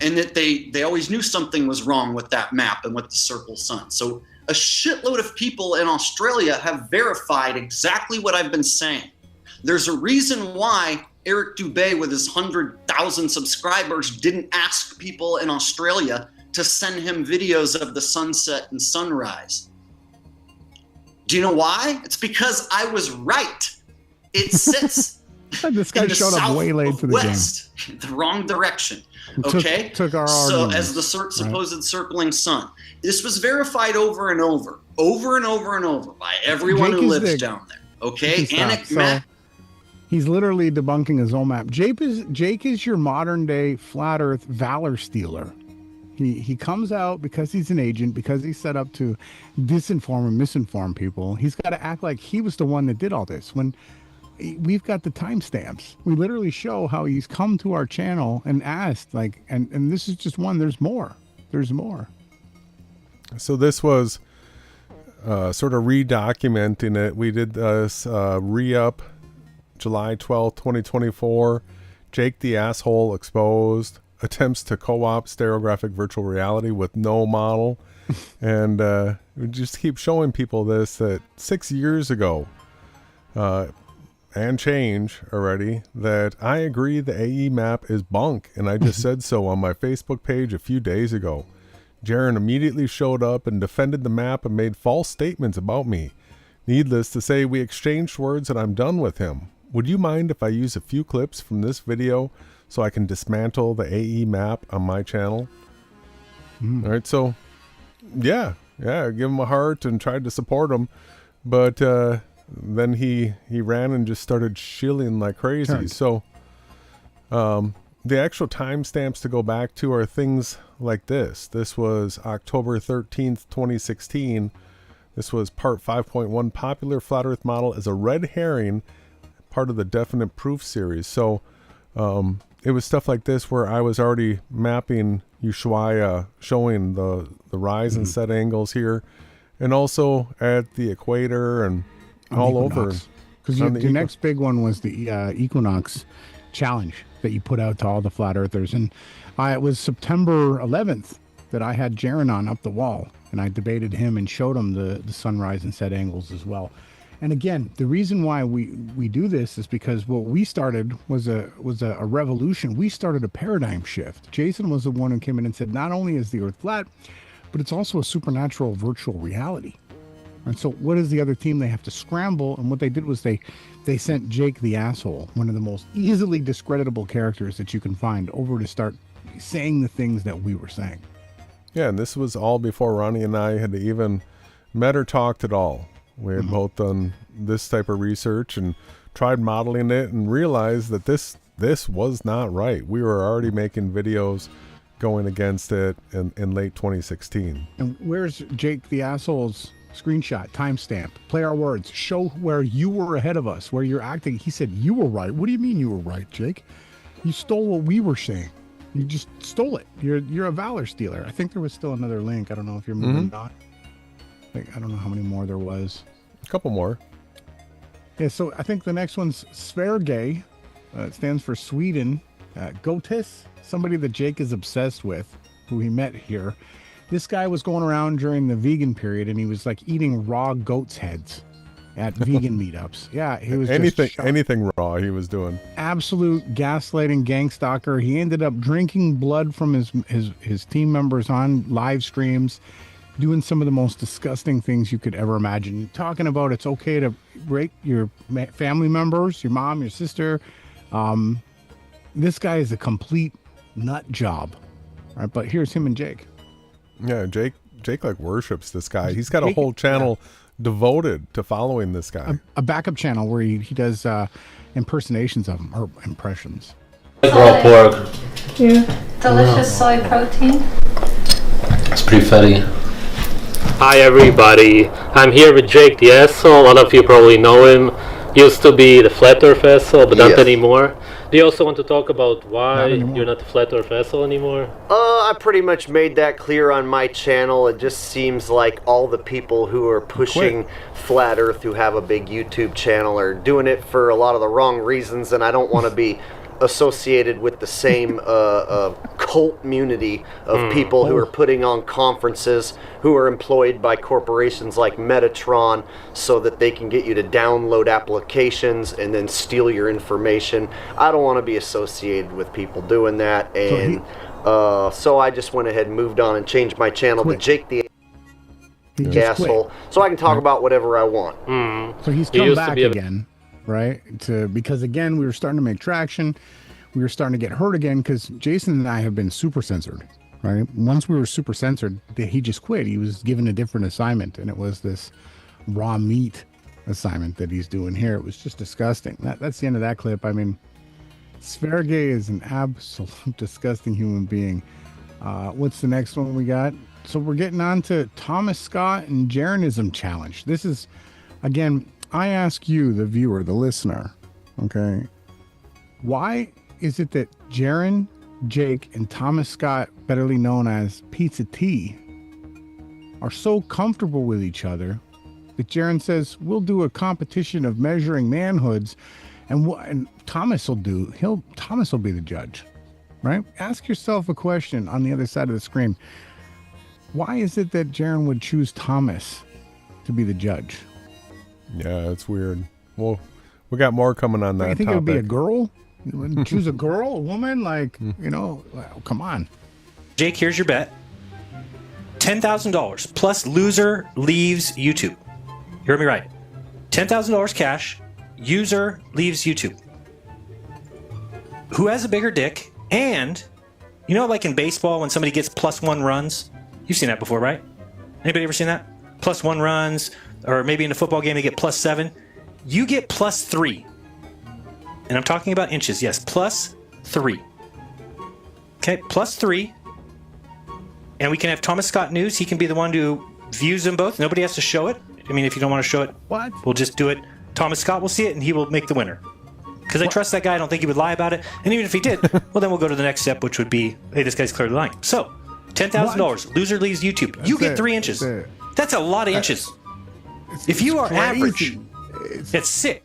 and that they always knew something was wrong with that map and with the circle sun. So a shitload of people in Australia have verified exactly what I've been saying. There's a reason why Eric Dubay, with his 100,000 subscribers, didn't ask people in Australia to send him videos of the sunset and sunrise. Do you know why? It's because I was right. It sits this guy showed up way late to the west, game. The wrong direction. Okay? Took our so argument, as the supposed circling sun. This was verified over and over by everyone who lives down there. Okay? He's literally debunking his own map. Jake is your modern day flat earth valor stealer. He comes out because he's an agent, because he's set up to disinform and misinform people. He's got to act like he was the one that did all this. When we've got the timestamps, we literally show how he's come to our channel and asked, like, and this is just one. There's more. There's more. So this was sort of redocumenting it. We did this re-up July 12th, 2024. Jake the Asshole Exposed. Attempts to co-op stereographic virtual reality with no model. And we just keep showing people this, that 6 years ago, and change already, that I agree the AE map is bunk, and I just said so on my Facebook page a few days ago. Jaron immediately showed up and defended the map and made false statements about me. Needless to say, we exchanged words and I'm done with him. Would you mind if I use a few clips from this video so I can dismantle the AE map on my channel? All right, so yeah, give him a heart and tried to support him, but then he ran and just started shilling like crazy. So the actual timestamps to go back to are things like this. This was October 13th, 2016. This was part 5.1, popular flat earth model as a red herring, part of the definite proof series. So it was stuff like this where I was already mapping Ushuaia, showing the rise and set angles here, and also at the equator and all over. Because your next big one was the Equinox challenge that you put out to all the flat earthers. And it was September 11th that I had Jaron on up the wall, and I debated him and showed him the sunrise and set angles as well. And again, the reason why we do this is because what we started was a revolution. We started a paradigm shift. Jason was the one who came in and said, not only is the earth flat, but it's also a supernatural virtual reality. And so what is the other team? They have to scramble. And what they did was they sent Jake the Asshole, one of the most easily discreditable characters that you can find, over to start saying the things that we were saying. Yeah, and this was all before Ronnie and I had even met or talked at all. We had both done this type of research and tried modeling it and realized that this was not right. We were already making videos going against it in late 2016. And where's Jake the Asshole's screenshot, timestamp? Play our words. Show where you were ahead of us, where you're acting. He said you were right. What do you mean you were right, Jake? You stole what we were saying. You just stole it. You're a valor stealer. I think there was still another link. I don't know if you're moving on. Like, I don't know how many more there was. A couple more. Yeah, so I think the next one's Sverige. It stands for Sweden. Gotis, somebody that Jake is obsessed with, who he met here. This guy was going around during the vegan period, and he was like eating raw goat's heads at vegan meetups. Yeah, he was anything raw he was doing. Absolute gaslighting gangstalker. He ended up drinking blood from his team members on live streams, doing some of the most disgusting things you could ever imagine. Talking about it's okay to rape your family members, your mom, your sister. This guy is a complete nut job. All right, but here's him and Jake. Yeah, Jake like worships this guy. He's got a whole channel devoted to following this guy. A backup channel where he does impersonations of him, or impressions. Raw pork. Yeah. Delicious soy protein. It's pretty fatty. Hi everybody, I'm here with Jake the Asshole. A lot of you probably know him. Used to be the Flat Earth Asshole, but not anymore. Do you also want to talk about why you're not the Flat Earth Asshole anymore? I pretty much made that clear on my channel. It just seems like all the people who are pushing Flat Earth, who have a big YouTube channel, are doing it for a lot of the wrong reasons, and I don't want to be associated with the same cult community of people who are putting on conferences, who are employed by corporations like Metatron so that they can get you to download applications and then steal your information. I don't want to be associated with people doing that, and so I just went ahead and moved on and changed my channel to Jake the Asshole, so I can talk about whatever I want. So he's come back again. Right? Because again, we were starting to make traction. We were starting to get hurt again because Jason and I have been super censored, right? Once we were super censored, he just quit. He was given a different assignment, and it was this raw meat assignment that he's doing here. It was just disgusting. That's the end of that clip. I mean, Sverige is an absolute disgusting human being. What's the next one we got? So we're getting on to Thomas Scott and Jaronism challenge. This is, again, I ask you, the viewer, the listener, okay, why is it that Jaron, Jake, and Thomas Scott, betterly known as Pizza T, are so comfortable with each other that Jaron says, we'll do a competition of measuring manhoods, and Thomas will be the judge, right? Ask yourself a question on the other side of the screen. Why is it that Jaron would choose Thomas to be the judge? Yeah, it's weird. Well, we got more coming on that. You think topic. it would be a girl? You wouldn't choose a girl, a woman? Like, you know, well, come on. Jake, here's your bet. $10,000 plus loser leaves YouTube. You heard me right. $10,000 cash. User leaves YouTube. Who has a bigger dick? And, you know, like in baseball when somebody gets +1 runs? You've seen that before, right? Anybody ever seen that? +1 runs, or maybe in a football game they get +7. You get +3. And I'm talking about inches. Yes, +3. Okay, +3. And we can have Thomas Scott News. He can be the one who views them both. Nobody has to show it. I mean, if you don't want to show it, we'll just do it. Thomas Scott will see it, and he will make the winner. Because I trust that guy. I don't think he would lie about it. And even if he did, well, then we'll go to the next step, which would be, hey, this guy's clearly lying. So, $10,000. Loser leaves YouTube. You get 3 inches. That's a lot of inches. If you are average, it's sick.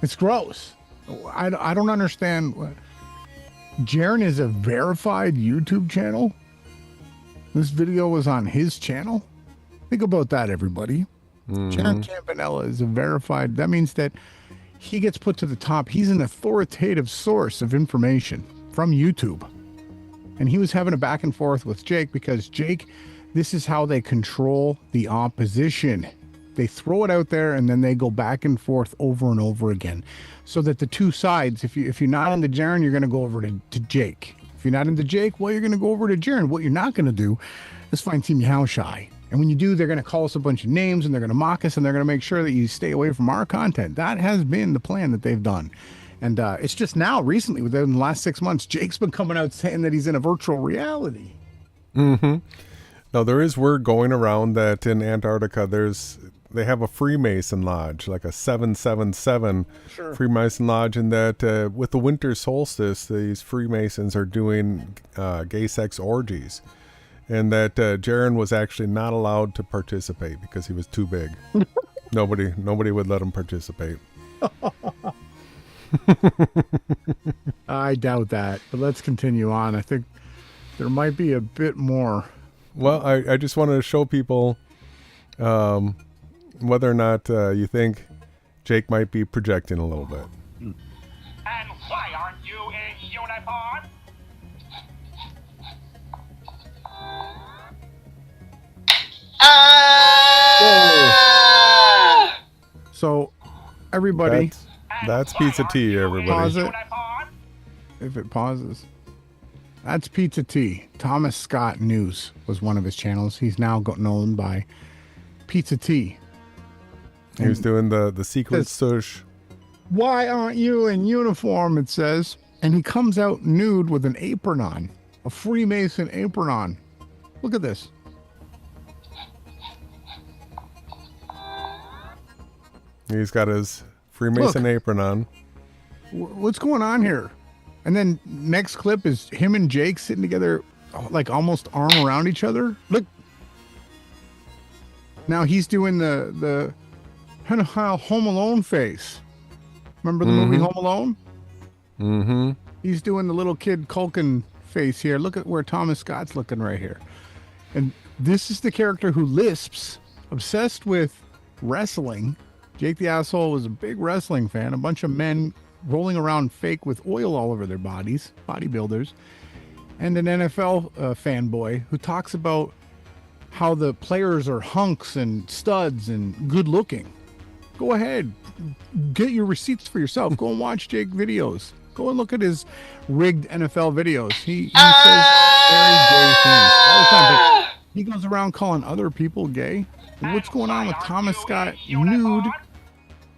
It's gross. I don't understand. Jaron is a verified YouTube channel. This video was on his channel. Think about that, everybody. Jaron Campanella is a verified. That means that he gets put to the top. He's an authoritative source of information from YouTube. And he was having a back and forth with Jake because Jake, this is how they control the opposition. They throw it out there and then they go back and forth over and over again. So that the two sides, if you're not into Jaron, you're going to go over to Jake. you're not into Jake, well, you're going to go over to Jaron. What you're not going to do is find Team Yahawashai. And when you do, they're going to call us a bunch of names and they're going to mock us and they're going to make sure that you stay away from our content. That has been the plan that they've done. And it's just now, recently, within the last 6 months, Jake's been coming out saying that he's in a virtual reality. Mm-hmm. Now, there is word going around that in Antarctica, they have a Freemason lodge, like a 777 Freemason lodge, and that with the winter solstice, these Freemasons are doing gay sex orgies. And that Jaron was actually not allowed to participate because he was too big. Nobody would let him participate. I doubt that, but let's continue on. I think there might be a bit more. Well, I just wanted to show people whether or not you think Jake might be projecting a little bit. And why aren't you in uniform? So, everybody, that's Pizza T, everybody. pause it. If it pauses. That's Pizza T. Thomas Scott News was one of his channels. He's now known by Pizza T. He was doing the secret sush. Why aren't you in uniform, it says. And he comes out nude with an apron on. A Freemason apron on. Look at this. He's got his Freemason apron on. What's going on here? And then next clip is him and Jake sitting together, like almost arm around each other. Look. Now he's doing the Home Alone face. Remember the movie Home Alone? Mm-hmm. He's doing the little kid Culkin face here. Look at where Thomas Scott's looking right here. And this is the character who lisps, obsessed with wrestling. Jake the Asshole was a big wrestling fan. A bunch of men rolling around fake with oil all over their bodies, bodybuilders, and an NFL fanboy who talks about how the players are hunks and studs and good looking. Go ahead, get your receipts for yourself. Go and watch Jake videos. Go and look at his rigged NFL videos. He says very gay things all the time, but he goes around calling other people gay. What's going on with Thomas Scott nude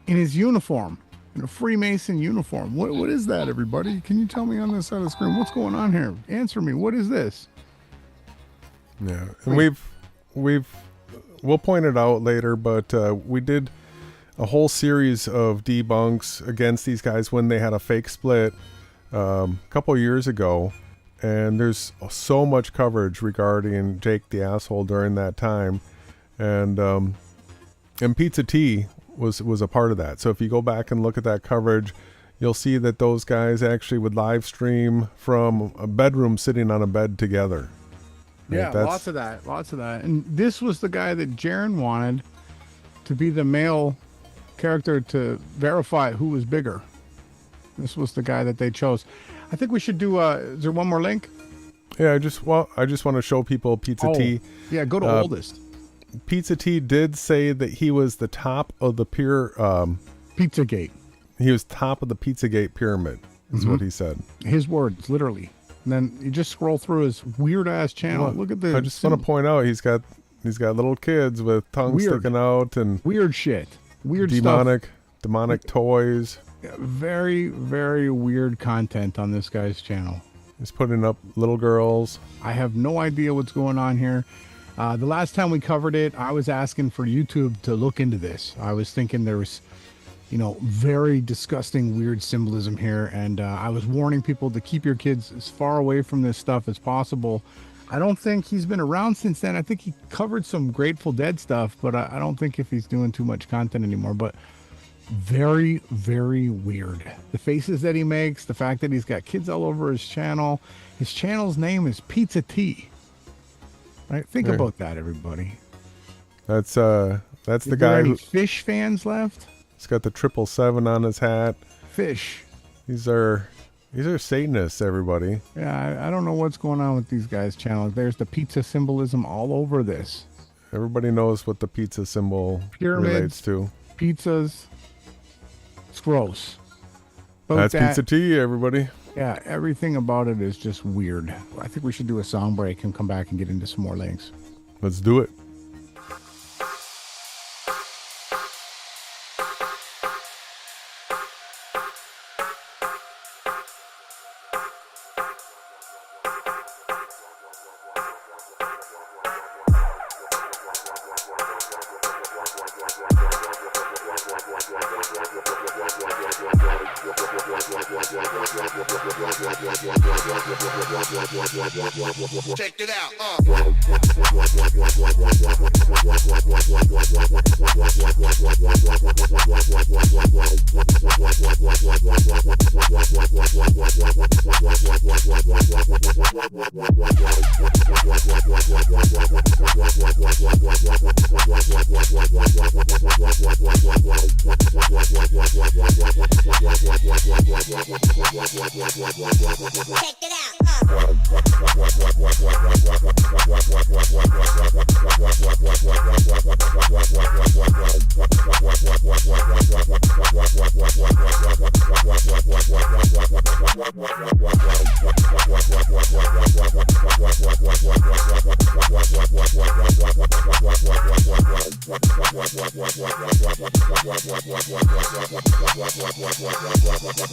in his uniform, in a Freemason uniform? What is that, everybody? Can you tell me on this side of the screen? What's going on here? Answer me. What is this? Yeah, and we'll point it out later, but we did a whole series of debunks against these guys when they had a fake split a couple years ago, and there's so much coverage regarding Jake the Asshole during that time, and Pizza T was a part of that. So if you go back and look at that coverage, you'll see that those guys actually would live stream from a bedroom sitting on a bed together. Yeah, lots of that. And this was the guy that Jaron wanted to be the male character to verify who was bigger. This was the guy that they chose. I think we should do, is there one more link? Yeah, I just want to show people Pizza T. Yeah, go to oldest. Pizza T did say that he was the top of the Pizzagate. He was top of the Pizzagate pyramid, is what he said. His words, literally. And then you just scroll through his weird ass channel. Well, look at this. I just want to point out he's got little kids with tongues sticking out and weird shit. Weird demonic toys. Yeah, very, very weird content on this guy's channel. He's putting up little girls. I have no idea what's going on here. The last time we covered it, I was asking for YouTube to look into this. I was thinking there was, very disgusting, weird symbolism here. And I was warning people to keep your kids as far away from this stuff as possible. I don't think he's been around since then. I think he covered some Grateful Dead stuff, but I don't think if he's doing too much content anymore. But very, very weird. The faces that he makes, the fact that he's got kids all over his channel. His channel's name is Pizza T. Right? Think about that, everybody. That's the guy who fish fans left. He's got the 777 on his hat. Fish. These are Satanists, everybody. Yeah, I don't know what's going on with these guys' channels. There's the pizza symbolism all over this. Everybody knows what the pizza symbol Pyramids, relates to. Pizzas. It's gross. That's Pizza T, everybody. Yeah, everything about it is just weird. I think we should do a song break and come back and get into some more links. Let's do it. Check it out.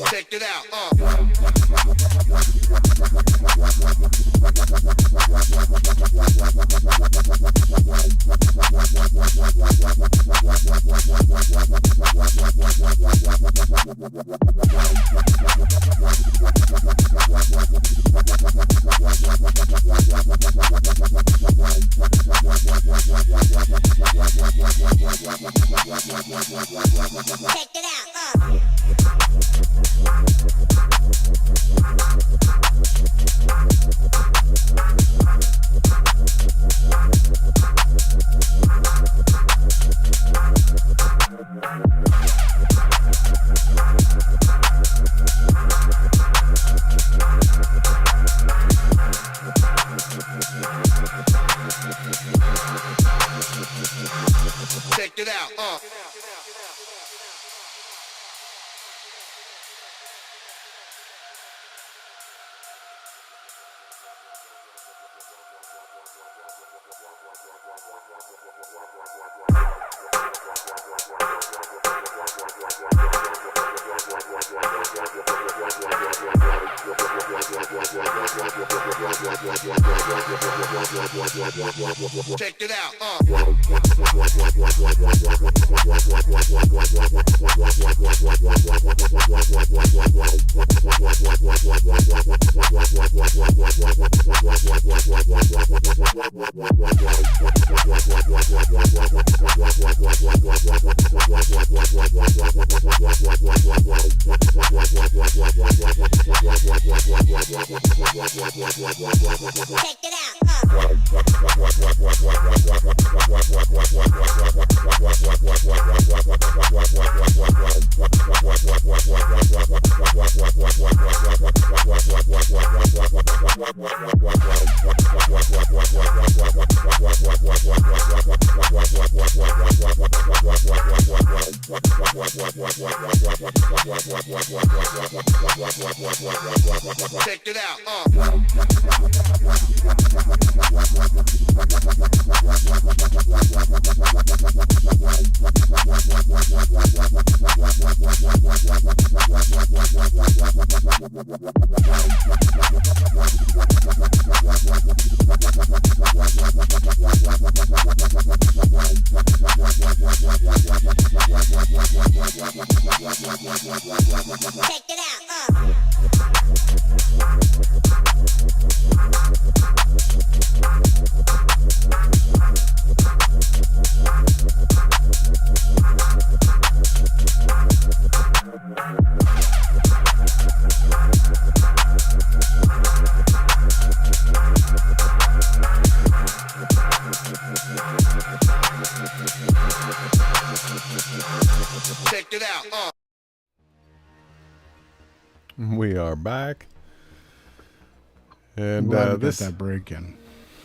Check it out. Check it out. Check it out. Check it out. Check it out. We are back. And this that break in.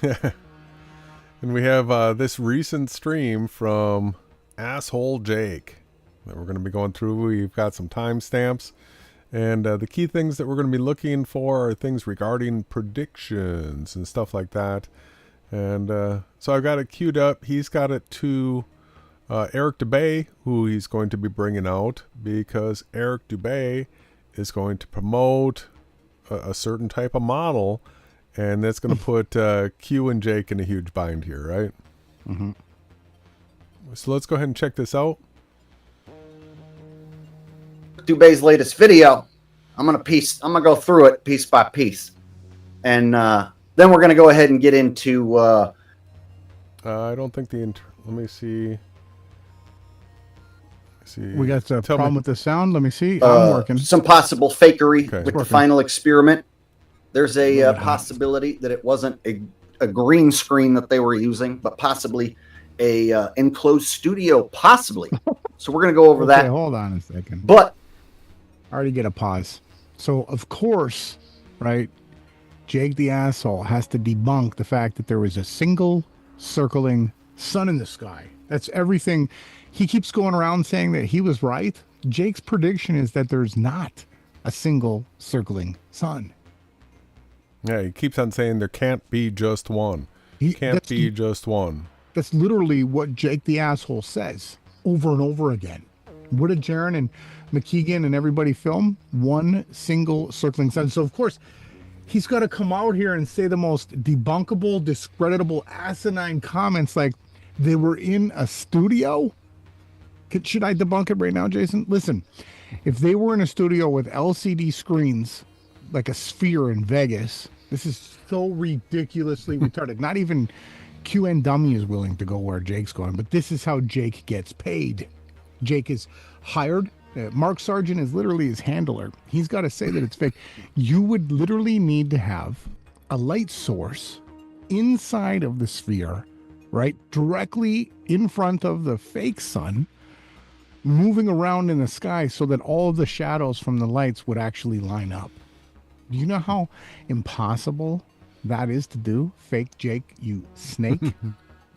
And we have this recent stream from Asshole Jake that we're going to be going through. We've got some timestamps, And the key things that we're going to be looking for are things regarding predictions and stuff like that. And so I've got it queued up. He's got it to Eric Dubay, who he's going to be bringing out, because Eric Dubay is going to promote a certain type of model, and that's going to put Q and Jake in a huge bind here, right? Mm-hmm. So let's go ahead and check this out. Dubay's latest video. I'm gonna go through it piece by piece, and then we're gonna go ahead and get into. I don't think let me see. We got a problem with the sound. Let me see. I'm working. Some possible fakery with the Working. final experiment. There's a possibility that it wasn't a green screen that they were using, but possibly a enclosed studio, possibly. So we're gonna go over that. Hold on a second. But I already get a pause. So of course, right, Jake the asshole has to debunk the fact that there was a single circling sun in the sky. That's everything. He keeps going around saying that he was right. Jake's prediction is that there's not a single circling sun. Yeah, he keeps on saying there can't be just one. Just one. That's literally what Jake the asshole says over and over again. What did Jaron and McKeegan and everybody film? One single circling sun. So of course, he's got to come out here and say the most debunkable, discreditable, asinine comments like they were in a studio. Should I debunk it right now, Jason? Listen, if they were in a studio with LCD screens, like a sphere in Vegas, this is so ridiculously retarded. Not even QN Dummy is willing to go where Jake's going, but this is how Jake gets paid. Jake is hired. Mark Sargent is literally his handler. He's got to say that it's fake. You would literally need to have a light source inside of the sphere, right? Directly in front of the fake sun, moving around in the sky so that all of the shadows from the lights would actually line up. Do you know how impossible that is to do? Fake Jake, you snake.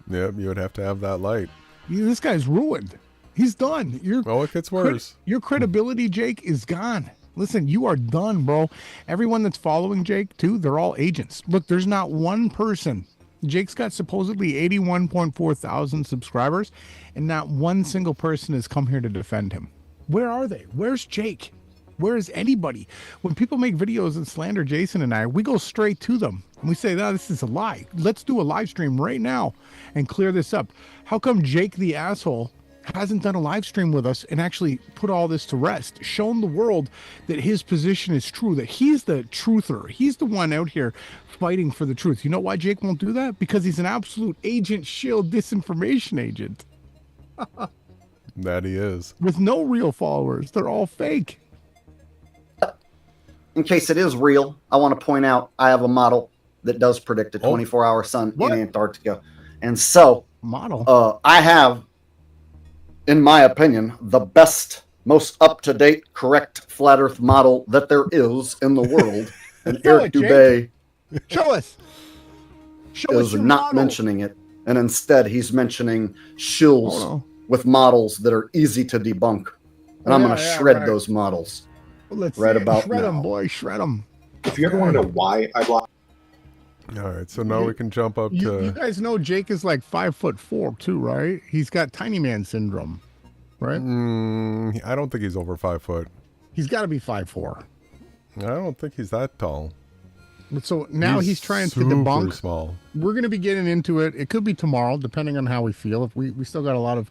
Yep, you would have to have that light. This guy's ruined. He's done. It gets worse. Your credibility, Jake, is gone. Listen, you are done, bro. Everyone that's following Jake, too, they're all agents. Look, there's not one person. Jake's got supposedly 81.4 thousand subscribers, and not one single person has come here to defend him. Where are they? Where's Jake? Where is anybody? When people make videos and slander Jason and I, we go straight to them. And we say, no, this is a lie. Let's do a live stream right now and clear this up. How come Jake the asshole hasn't done a live stream with us and actually put all this to rest, shown the world that his position is true, that he's the truther. He's the one out here fighting for the truth. You know why Jake won't do that? Because he's an absolute agent shield disinformation agent. That he is. With no real followers. They're all fake. in case it is real, I want to point out I have a model that does predict a 24-hour sun in Antarctica. And so I have, in my opinion, the best, most up-to-date, correct flat Earth model that there is in the world. And Eric Dubay is not mentioning it. And instead, he's mentioning shills with models that are easy to debunk. And I'm going to shred those models about shred now. them, boy, shred them. If you ever want to know why I blocked. All right, so now we can jump up to. You guys know Jake is like 5'4" too, right? He's got tiny man syndrome, right? I don't think he's over 5 foot. He's got to be 5'4". I don't think he's that tall. But so now he's trying to debunk. Small. We're going to be getting into it. It could be tomorrow, depending on how we feel. If we still got a lot of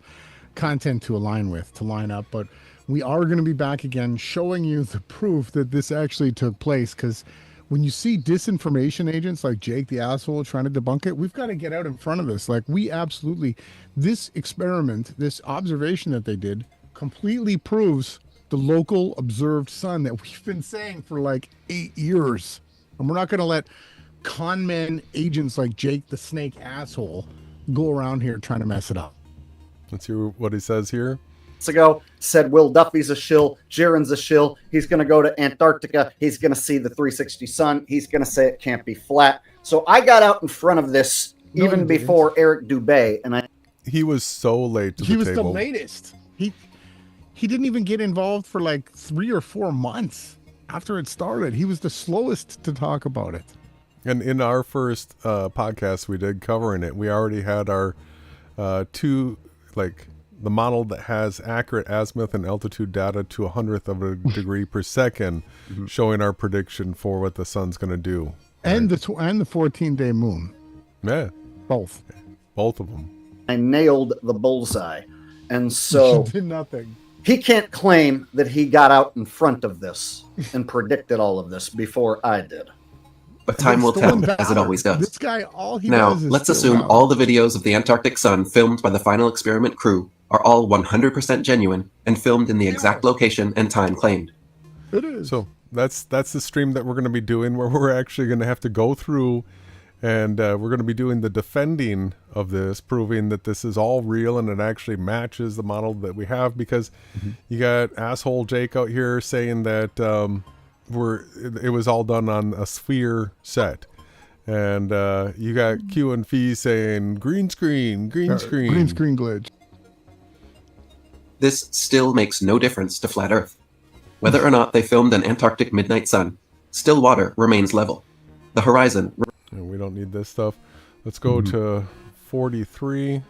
content to line up, but we are going to be back again, showing you the proof that this actually took place. Because when you see disinformation agents like Jake the asshole trying to debunk it, we've got to get out in front of this. Like, we absolutely, this experiment, this observation that they did, completely proves the local observed sun that we've been saying for like 8 years. And we're not going to let con men agents like Jake the snake asshole go around here trying to mess it up. Let's hear what he says here. Ago said Will Duffy's a shill, Jaron's a shill. He's going to go to Antarctica. He's going to see the 360 sun. He's going to say it can't be flat. So I got out in front of this even before Eric Dubay, and he was so late to the table. He was the latest. he didn't even get involved for like 3 or 4 months after it started. He was the slowest to talk about it. And in our first podcast we did covering it, we already had our the model that has accurate azimuth and altitude data to 100th of a degree per second, showing our prediction for what the sun's going to do. And the 14-day moon. Yeah. Both of them. I nailed the bullseye. And so did nothing. He can't claim that he got out in front of this and predicted all of this before I did. But time will tell, as it always does. This guy, all he now, does is let's steal assume power. all the videos of the Antarctic sun filmed by the final experiment crew are all 100% genuine and filmed in the exact location and time claimed. It is. So that's the stream that we're going to be doing, where we're actually going to have to go through and we're going to be doing the defending of this, proving that this is all real and it actually matches the model that we have, because you got asshole Jake out here saying that it was all done on a sphere set, and you got QNFee saying green screen glitch. This still makes no difference to Flat Earth. Whether or not they filmed an Antarctic midnight sun, still water remains level. The horizon... And we don't need this stuff. Let's go to 43.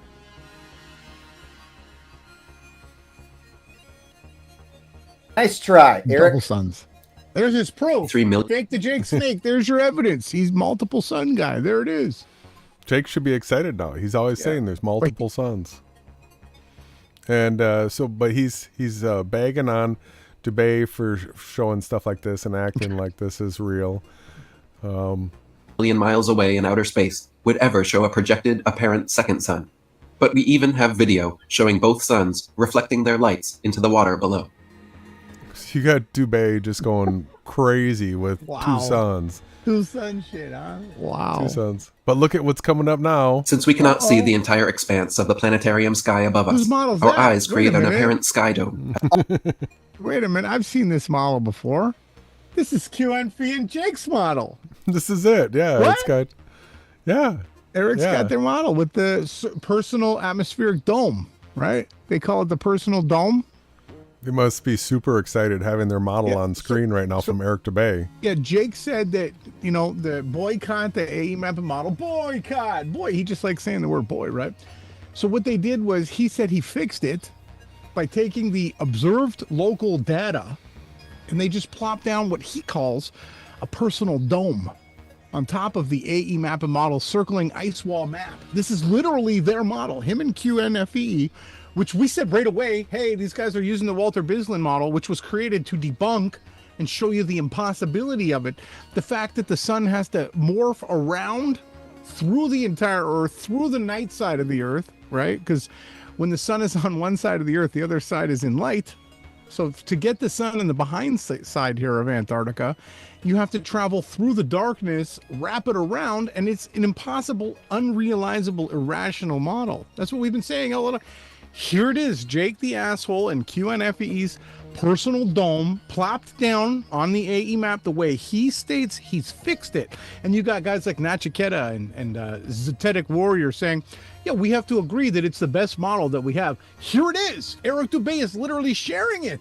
Nice try, Eric. Double suns. There's his proof. 3 million. Jake the Jake Snake. There's your evidence. He's multiple sun guy. There it is. Jake should be excited now. He's always saying there's multiple suns. And but he's bagging on Dubay for showing stuff like this and acting like this is real. Million miles away in outer space would ever show a projected apparent second sun. But we even have video showing both suns reflecting their lights into the water below. You got Dubay just going crazy with two suns. Two sun shit, huh? Wow. Two suns. But look at what's coming up now. Since we cannot see the entire expanse of the planetarium sky above us, our eyes create an apparent sky dome. Wait a minute. I've seen this model before. This is QNFee and Jake's model. This is it. Yeah. What? It's got... Yeah. Eric's got their model with the personal atmospheric dome, right? They call it the personal dome. They must be super excited having their model on screen right now from Eric Dubay. Yeah, Jake said that, the boycott, the AE mapping model, boycott, boy, he just likes saying the word boy, right? So what they did was he said he fixed it by taking the observed local data and they just plopped down what he calls a personal dome on top of the AE mapping model circling ice wall map. This is literally their model, him and QNFee, which we said right away, hey, these guys are using the Walter Bislin model, which was created to debunk and show you the impossibility of it. The fact that the sun has to morph around through the entire Earth, through the night side of the Earth, right? Because when the sun is on one side of the Earth, the other side is in light. So to get the sun in the behind side here of Antarctica, you have to travel through the darkness, wrap it around, and it's an impossible, unrealizable, irrational model. That's what we've been saying all along. Here it is, Jake the Asshole and QNFE's personal dome plopped down on the AE map the way he states he's fixed it. And you got guys like Nachiketa and Zetetic Warrior saying, yeah, we have to agree that it's the best model that we have. Here it is. Eric Dubay is literally sharing it.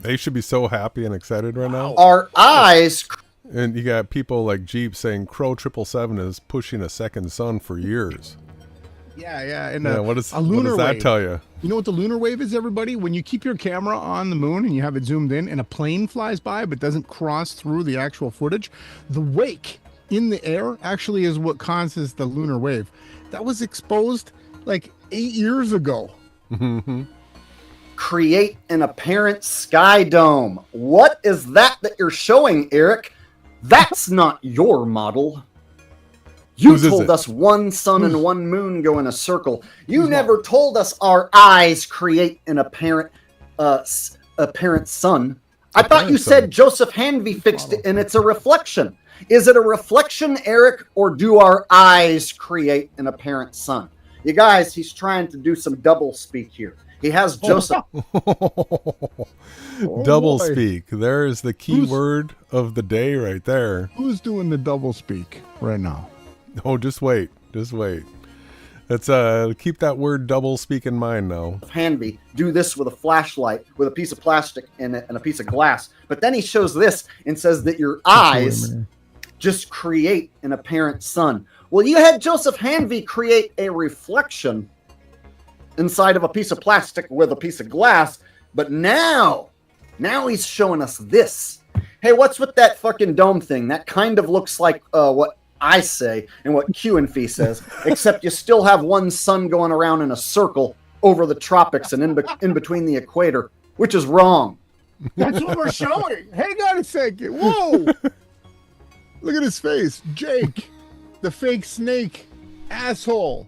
They should be so happy and excited right now. Our eyes... And you got people like Jeep saying Crow 777 is pushing a second sun for years. Yeah. And what does lunar that wave. tell you? You know what the lunar wave is, everybody? When you keep your camera on the moon and you have it zoomed in and a plane flies by but doesn't cross through the actual footage, the wake in the air actually is what causes the lunar wave. That was exposed like 8 years ago. Create an apparent sky dome. What is that you're showing, Eric? That's not your model. You told us one sun and one moon go in a circle. You never told us our eyes create an apparent sun. I thought you said Joseph Hanvey fixed it and it's a reflection. Is it a reflection, Eric, or do our eyes create an apparent sun? You guys, he's trying to do some double speak here. He has Joseph. Double speak. There is the key word of the day right there. Who's doing the double speak right now? Oh, just wait. Just wait. Let's keep that word double speak in mind now. Hanby do this with a flashlight, with a piece of plastic and a piece of glass. But then he shows this and says that your eyes just create an apparent sun. Well, you had Joseph Hanvey create a reflection inside of a piece of plastic with a piece of glass, but now he's showing us this. Hey, what's with that fucking dome thing? That kind of looks like what I say and what QNFee says, except you still have one sun going around in a circle over the tropics and in between the equator, which is wrong. That's what we're showing. Hang on a second. Whoa. Look at his face. Jake, the fake snake asshole.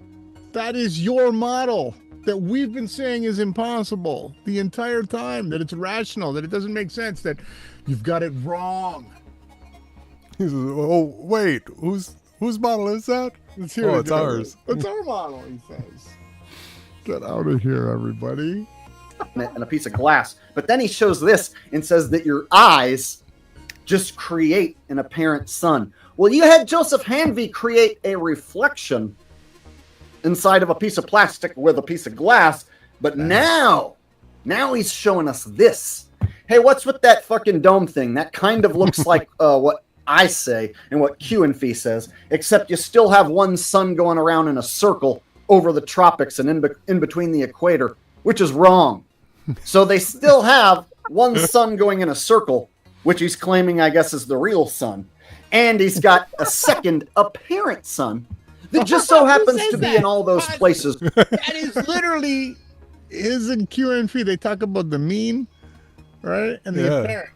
That is your model that we've been saying is impossible the entire time, that it's irrational, that it doesn't make sense, that you've got it wrong. He says, oh, wait, whose model is that? It's ours. It's our model, he says. Get out of here, everybody. And a piece of glass. But then he shows this and says that your eyes just create an apparent sun. Well, you had Joseph Hanvey create a reflection inside of a piece of plastic with a piece of glass, but now he's showing us this. Hey, what's with that fucking dome thing? That kind of looks like what I say and what QNFee says, except you still have one sun going around in a circle over the tropics and in between the equator, which is wrong. So they still have one sun going in a circle, which he's claiming, I guess, is the real sun. And he's got a second apparent sun that just so happens to be in all those places. That is literally his and QNFee. They talk about the mean, right? And the apparent.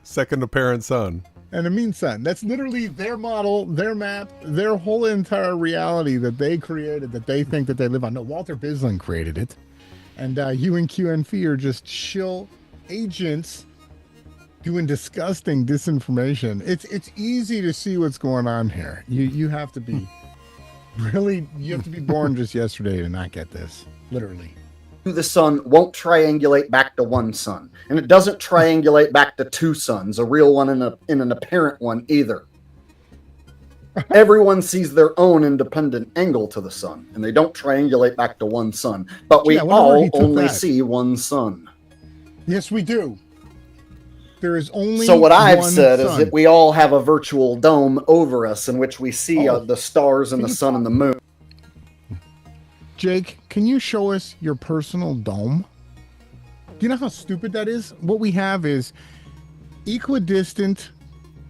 Second apparent sun. And the mean sun. That's literally their model, their map, their whole entire reality that they created, that they think that they live on. No, Walter Bislin created it. And you and QNFee are just shill agents doing disgusting disinformation. It's easy to see what's going on here. You have to be you have to be born just yesterday to not get this. Literally. The sun won't triangulate back to one sun, and it doesn't triangulate back to two suns, a real one and an apparent one either. Everyone sees their own independent angle to the sun, and they don't triangulate back to one sun. But we all only see one sun. Yes, we do. There is only So what I've said sun. is that we all have a virtual dome over us in which we see the stars and the sun and the moon. Jake, can you show us your personal dome? Do you know how stupid that is? What we have is equidistant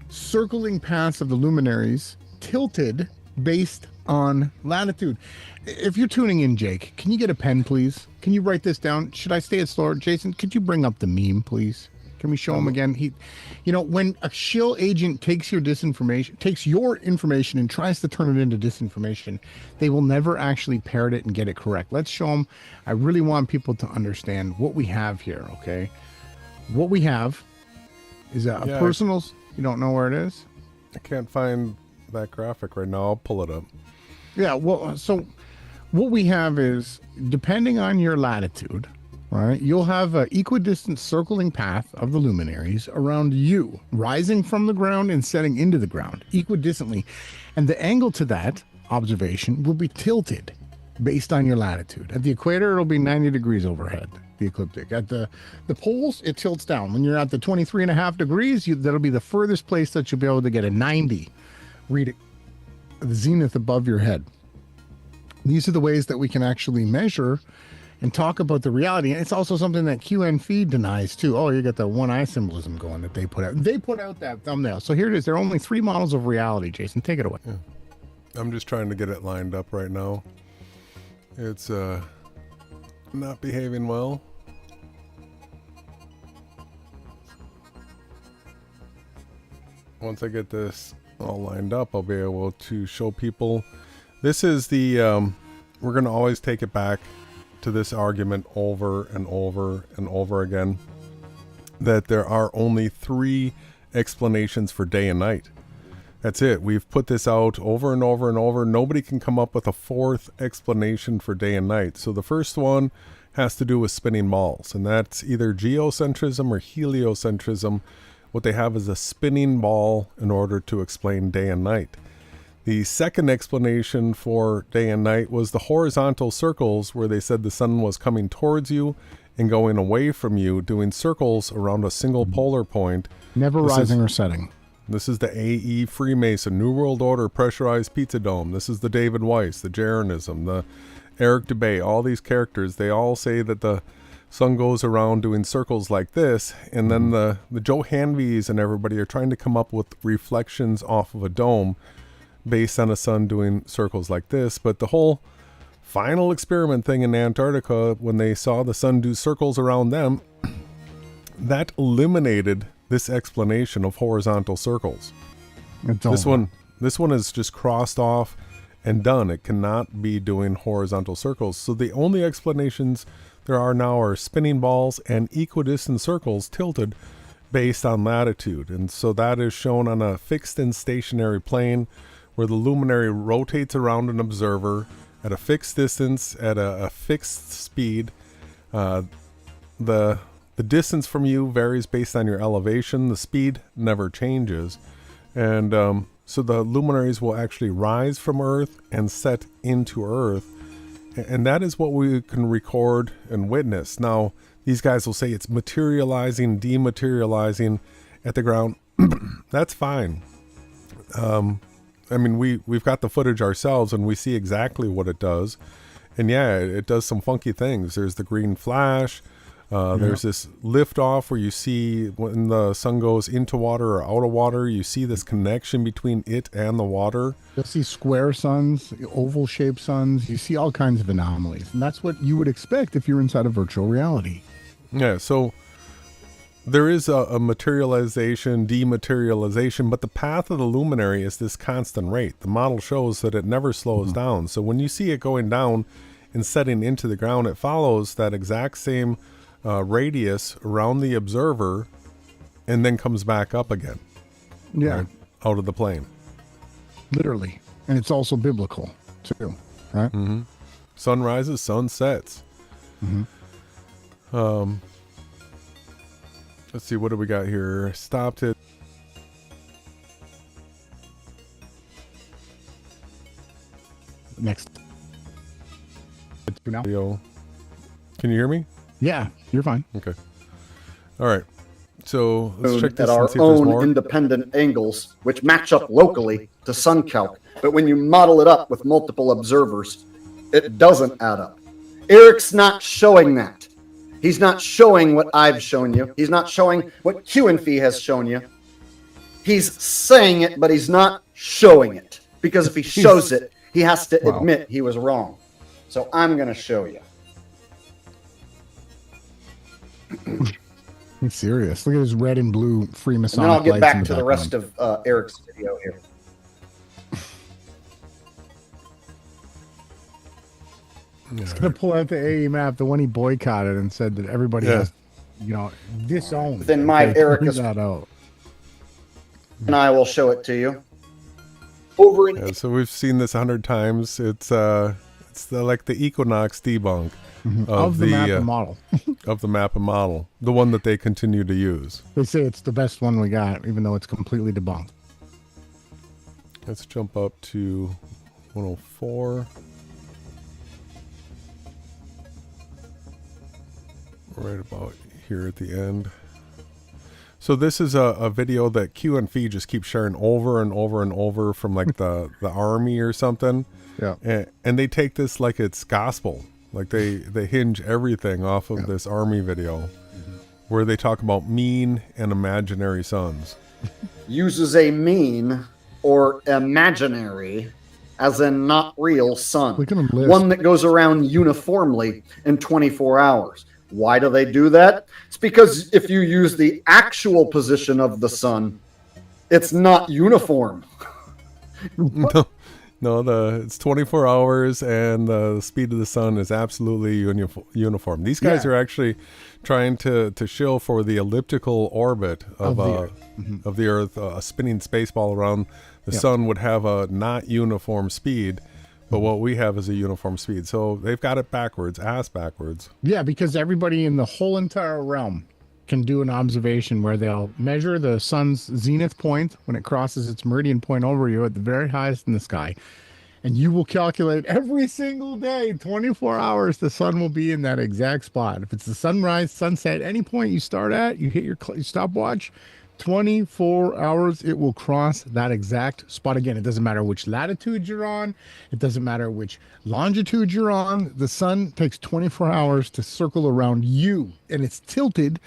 circling paths of the luminaries tilted based on latitude. If you're tuning in, Jake, can you get a pen, please? Can you write this down? Should I stay it slower? Jason, could you bring up the meme, please? Can we show him again? When a shill agent takes your information and tries to turn it into disinformation, they will never actually parrot it and get it correct. Let's show them. I really want people to understand what we have here, okay? What we have is a personal... You don't know where it is? I can't find that graphic right now. I'll pull it up. Yeah, well, so what we have is, depending on your latitude... Right, you'll have an equidistant circling path of the luminaries around you, rising from the ground and setting into the ground equidistantly. And the angle to that observation will be tilted based on your latitude. At the equator, it'll be 90 degrees overhead, the ecliptic. At the poles, it tilts down. When you're at the 23.5 degrees, that'll be the furthest place that you'll be able to get a 90 reading, the zenith above your head. These are the ways that we can actually measure and talk about the reality. And it's also something that QNFee denies too. Oh, you got the one eye symbolism going that they put out. They put out that thumbnail. So here it is. There are only 3 models of reality, Jason. Take it away. Yeah. I'm just trying to get it lined up right now. It's not behaving well. Once I get this all lined up, I'll be able to show people. This is the, we're going to always take it back to this argument over and over and over again, that there are only 3 explanations for day and night. That's it. We've put this out over and over and over. Nobody can come up with a 4th explanation for day and night. So the first one has to do with spinning balls, and that's either geocentrism or heliocentrism. What they have is a spinning ball in order to explain day and night. The second explanation for day and night was the horizontal circles, where they said the sun was coming towards you and going away from you, doing circles around a single polar point. Never rising or setting. This is the AE Freemason, New World Order, Pressurized Pizza Dome. This is the David Weiss, the Jaronism, the Eric Dubay. All these characters, they all say that the sun goes around doing circles like this, and then the Joe Hanvies and everybody are trying to come up with reflections off of a dome based on a sun doing circles like this. But the whole final experiment thing in Antarctica, when they saw the sun do circles around them, that eliminated this explanation of horizontal circles. This one is just crossed off and done. It cannot be doing horizontal circles. So the only explanations there are now are spinning balls and equidistant circles tilted based on latitude. And so that is shown on a fixed and stationary plane, where the luminary rotates around an observer at a fixed distance, at a fixed speed. The distance from you varies based on your elevation. The speed never changes. And so the luminaries will actually rise from Earth and set into Earth. And that is what we can record and witness. Now, these guys will say it's materializing, dematerializing at the ground. That's fine. I mean, we've got the footage ourselves, and we see exactly what it does. And yeah, it does some funky things. There's the green flash. There's this lift off where you see when the sun goes into water or out of water, you see this connection between it and the water. You'll see square suns, oval shaped suns. You see all kinds of anomalies. And that's what you would expect if you're inside a virtual reality. Yeah, so there is a materialization, dematerialization, but the path of the luminary is this constant rate. The model shows that it never slows down. So when you see it going down and setting into the ground, it follows that exact same radius around the observer and then comes back up again. Yeah. Right, out of the plane. Literally. And it's also biblical too, right? Mm-hmm. Sun rises, sun sets. Mm-hmm. Let's see, what do we got here? Stopped it. Next. Video. Can you hear me? Yeah, you're fine. Okay. All right. So let's check this at our and see if there's own more. independent angles, which match up locally to sun calc. But when you model it up with multiple observers, it doesn't add up. Eric's not showing that. He's not showing what I've shown you. He's not showing what QNFee has shown you. He's saying it, but he's not showing it. Because if he shows it, he has to admit he was wrong. So I'm going to show you. He's serious. Look at his red and blue Freemason. And then I'll get back to the rest of Eric's video here. He's going to pull out the AE map, the one he boycotted and said that everybody has, disowned. Then my Eric that out. And I will show it to you. Over in Yeah, so we've seen this 100 times. It's like the Equinox debunk of the map and model. Of the map and model, the one that they continue to use. They say it's the best one we got, even though it's completely debunked. Let's jump up to 104. Right about here at the end. So this is a video that QNFee just keeps sharing over and over and over from like the army or something. Yeah. And they take this like it's gospel. Like they hinge everything off of this army video where they talk about mean and imaginary suns. Uses a mean or imaginary, as in not real sun. Look at him list. One that goes around uniformly in 24 hours. Why do they do that? It's because if you use the actual position of the sun, it's not uniform. No, it's 24 hours and the speed of the sun is absolutely uniform. These guys are actually trying to shill for the elliptical orbit of the Earth. A spinning space ball around the sun would have a not uniform speed, but what we have is a uniform speed. So they've got it backwards, ass backwards. Yeah, because everybody in the whole entire realm can do an observation where they'll measure the sun's zenith point when it crosses its meridian point over you at the very highest in the sky. And you will calculate every single day, 24 hours, the sun will be in that exact spot. If it's the sunrise, sunset, any point you start at, you hit your stopwatch, 24 hours, it will cross that exact spot again. It doesn't matter which latitude you're on. It doesn't matter which longitude you're on. The sun takes 24 hours to circle around you, and it's tilted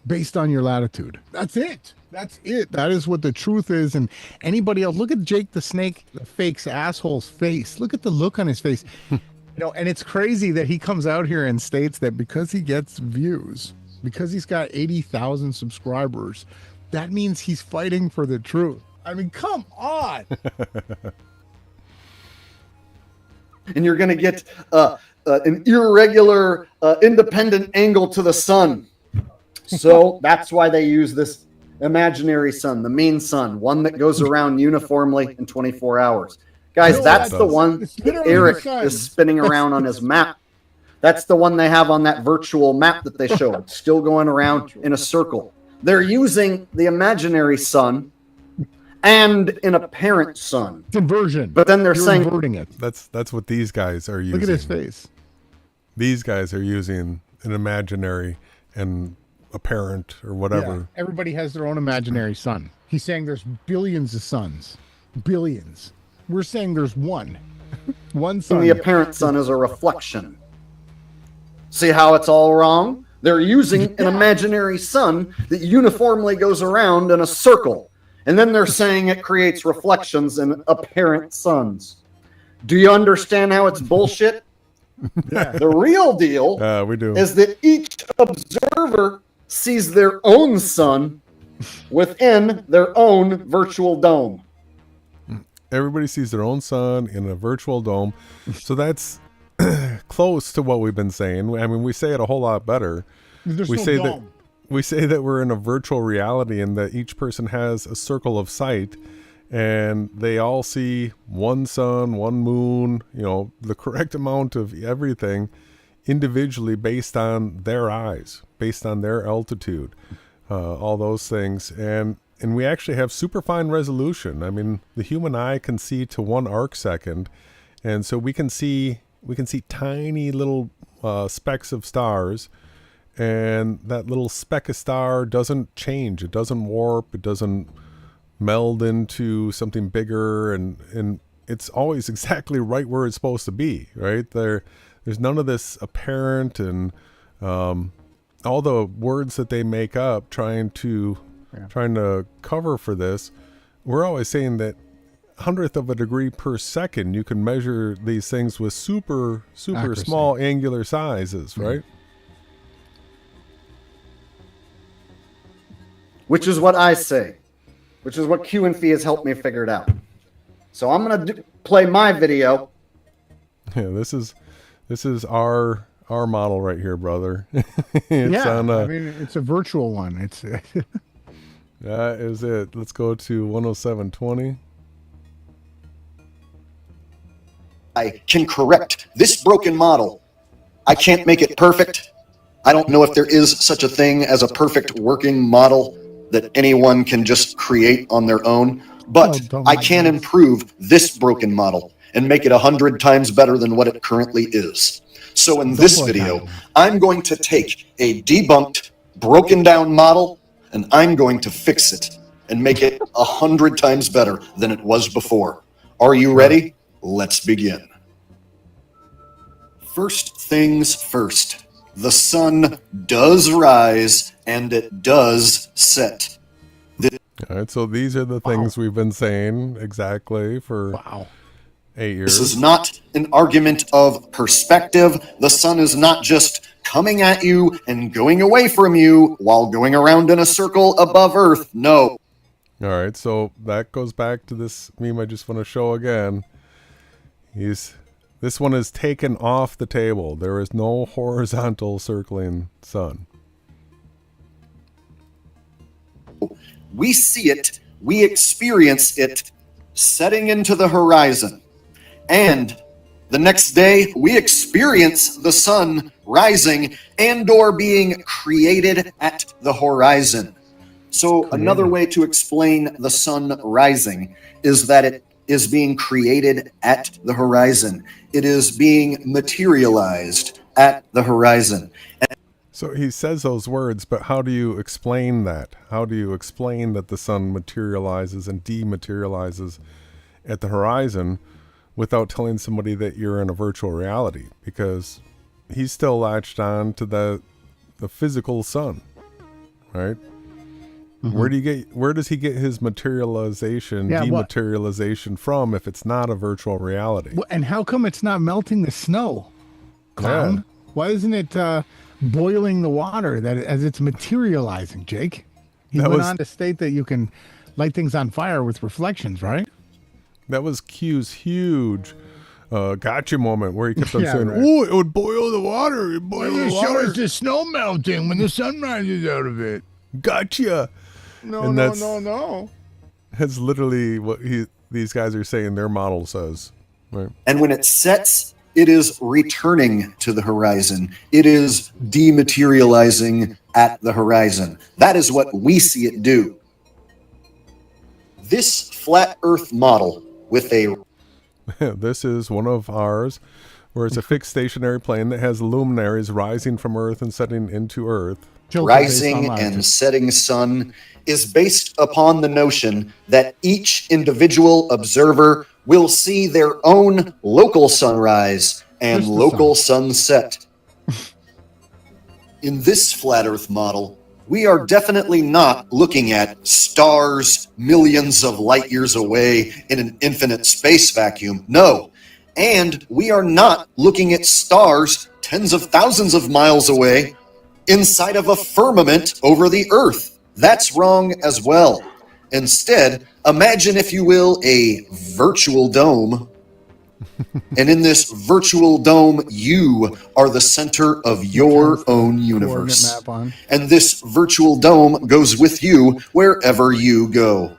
based on your latitude. That's it. That's it. That is what the truth is. And anybody else, look at Jake the Snake, the fake's asshole's face. Look at the look on his face. And it's crazy that he comes out here and states that because he gets views, because he's got 80,000 subscribers, that means he's fighting for the truth. I mean, come on. And you're going to get an irregular, independent angle to the sun. So that's why they use this imaginary sun, the mean sun, one that goes around uniformly in 24 hours. Guys, that's the one that Eric is spinning around on his map. That's the one they have on that virtual map that they show. It's still going around in a circle. They're using the imaginary sun and an apparent sun. It's inversion. But then they're saying inverting it. That's what these guys are using. Look at his face. These guys are using an imaginary and apparent or whatever. Yeah, everybody has their own imaginary sun. He's saying there's billions of suns. Billions. We're saying there's one. One sun. And the apparent sun is a reflection. See how it's all wrong? They're using an imaginary sun that uniformly goes around in a circle. And then they're saying it creates reflections in apparent suns. Do you understand how it's bullshit? Yeah. The real deal we do. is that each observer sees their own sun within their own virtual dome. Everybody sees their own sun in a virtual dome. So that's close to what we've been saying. I mean, we say it a whole lot better. There's we no say dome. we say that we're in a virtual reality and that each person has a circle of sight and they all see one sun, one moon, the correct amount of everything individually based on their eyes, based on their altitude, all those things. And we actually have super fine resolution. I mean, the human eye can see to 1 arc second. And so we can see tiny little specks of stars, and that little speck of star doesn't change. It doesn't warp. It doesn't meld into something bigger, and it's always exactly right where it's supposed to be, right? There's none of this apparent and all the words that they make up trying to cover for this. We're always saying that 100th of a degree per second, you can measure these things with super Accuracy. small angular sizes, right? Which is what I say. Which is what QNFee has helped me figure it out. So I'm going to play my video. Yeah, this is our model right here, brother. I mean, it's a virtual one. It's that is it. Let's go to 107.20. I can correct this broken model. I can't make it perfect. I don't know if there is such a thing as a perfect working model that anyone can just create on their own, but I can improve this broken model and make it 100 times better than what it currently is. So in this video, I'm going to take a debunked, broken down model, and I'm going to fix it and make it 100 times better than it was before. Are you ready? Let's begin. First things first, the sun does rise and it does set. All right, so these are the things we've been saying exactly for 8 years. This is not an argument of perspective. The sun is not just coming at you and going away from you while going around in a circle above Earth. No. All right, so that goes back to this meme I just want to show again. This one is taken off the table. There is no horizontal circling sun. We see it, we experience it setting into the horizon. And the next day, we experience the sun rising and or being created at the horizon. So another way to explain the sun rising is that it is being created at the horizon. It is being materialized at the horizon. So he says those words, but how do you explain that? How do you explain that the sun materializes and dematerializes at the horizon without telling somebody that you're in a virtual reality? Because he's still latched on to the physical sun, right? Mm-hmm. Where does he get his materialization, dematerialization from if it's not a virtual reality? And how come it's not melting the snow, clown? Yeah. Why isn't it boiling the water that as it's materializing, Jake? He went on to state that you can light things on fire with reflections, right? That was Q's huge gotcha moment where he kept on saying, right. "Oh, it would boil the water. It boil the water. Show us the snow melting when the sun rises out of it." Gotcha. No. That's literally what these guys are saying their model says. Right. And when it sets, it is returning to the horizon. It is dematerializing at the horizon. That is what we see it do. This flat earth model with a... This is one of ours, where it's a fixed stationary plane that has luminaries rising from Earth and setting into Earth. Rising and setting sun is based upon the notion that each individual observer will see their own local sunrise and local sunset. In this flat earth model, we are definitely not looking at stars millions of light years away in an infinite space vacuum. No. And we are not looking at stars tens of thousands of miles away inside of a firmament over the earth. That's wrong as well. Instead, imagine, if you will, a virtual dome. And in this virtual dome, you are the center of your own universe. And this virtual dome goes with you wherever you go.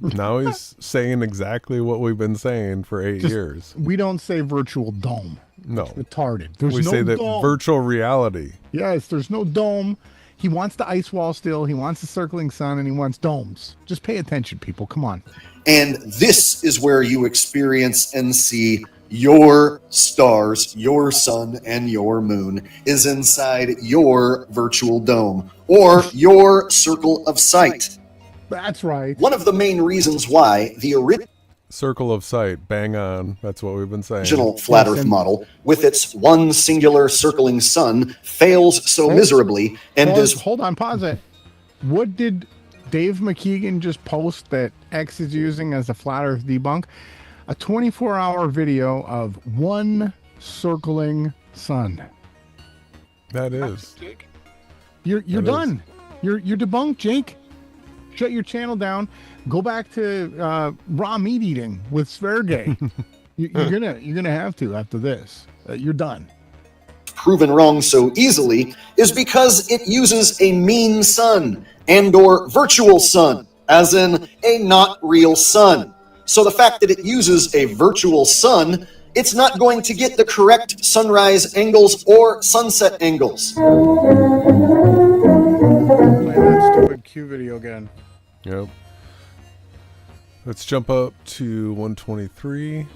Now he's saying exactly what we've been saying for 8 years. We don't say virtual dome. No. It's retarded. There's we no say that dome. virtual reality. Yes, there's no dome. He wants the ice wall still. He wants the circling sun, and he wants domes. Just pay attention, people. Come on. And this is where you experience and see your stars, your sun, and your moon is inside your virtual dome or your circle of sight. That's right. One of the main reasons why the Circle of sight, bang on. That's what we've been saying. Original flat earth model, with its one singular circling sun, fails so miserably and Hold on, pause it. What did Dave McKeegan just post that X is using as a flat earth debunk? A 24-hour video of one circling sun. That is. You're done. You're debunked, Jake. Shut your channel down. Go back to raw meat eating with Sverge. you're gonna have to after this. You're done. Proven wrong so easily is because it uses a mean sun and or virtual sun, as in a not real sun. So the fact that it uses a virtual sun, it's not going to get the correct sunrise angles or sunset angles. Play that stupid Q video again. Yep. Let's jump up to 123.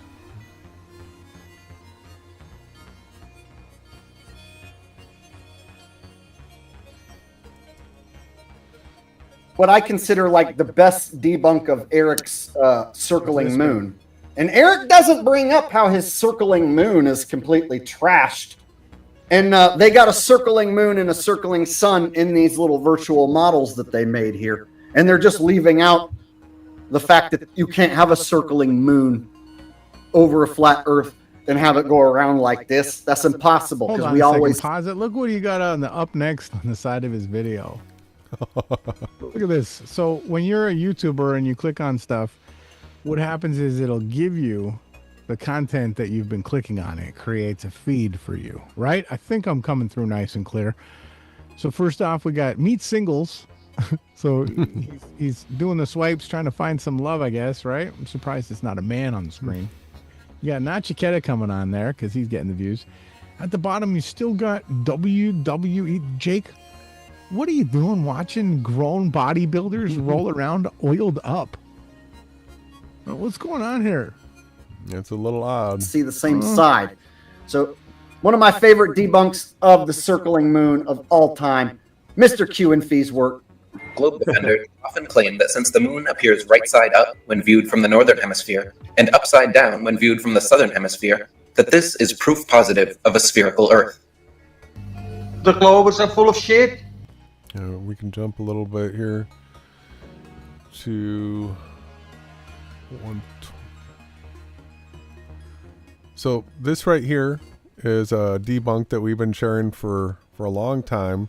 What I consider like the best debunk of Eric's circling moon. And Eric doesn't bring up how his circling moon is completely trashed. And they got a circling moon and a circling sun in these little virtual models that they made here. And they're just leaving out the fact that you can't have a circling moon over a flat earth and have it go around like this. That's impossible, because we always pause it. Look what you got on the up next on the side of his video. Look at this. So when you're a YouTuber and you click on stuff, what happens is it'll give you the content that you've been clicking on. It creates a feed for you, right? I think I'm coming through nice and clear. So first off, we got meet singles. So he's doing the swipes, trying to find some love, I guess, right? I'm surprised it's not a man on the screen. You got Nachiketa coming on there because he's getting the views. At the bottom, you still got WWE. Jake, what are you doing watching grown bodybuilders roll around oiled up? What's going on here? It's a little odd. See the same side. So, one of my favorite debunks of the circling moon of all time, Mr. QNFee's work. Globe defenders often claim that since the moon appears right side up when viewed from the northern hemisphere and upside down when viewed from the southern hemisphere, that this is proof positive of a spherical Earth. The globes are full of shit. We can jump a little bit here to one. So this right here is a debunk that we've been sharing for a long time,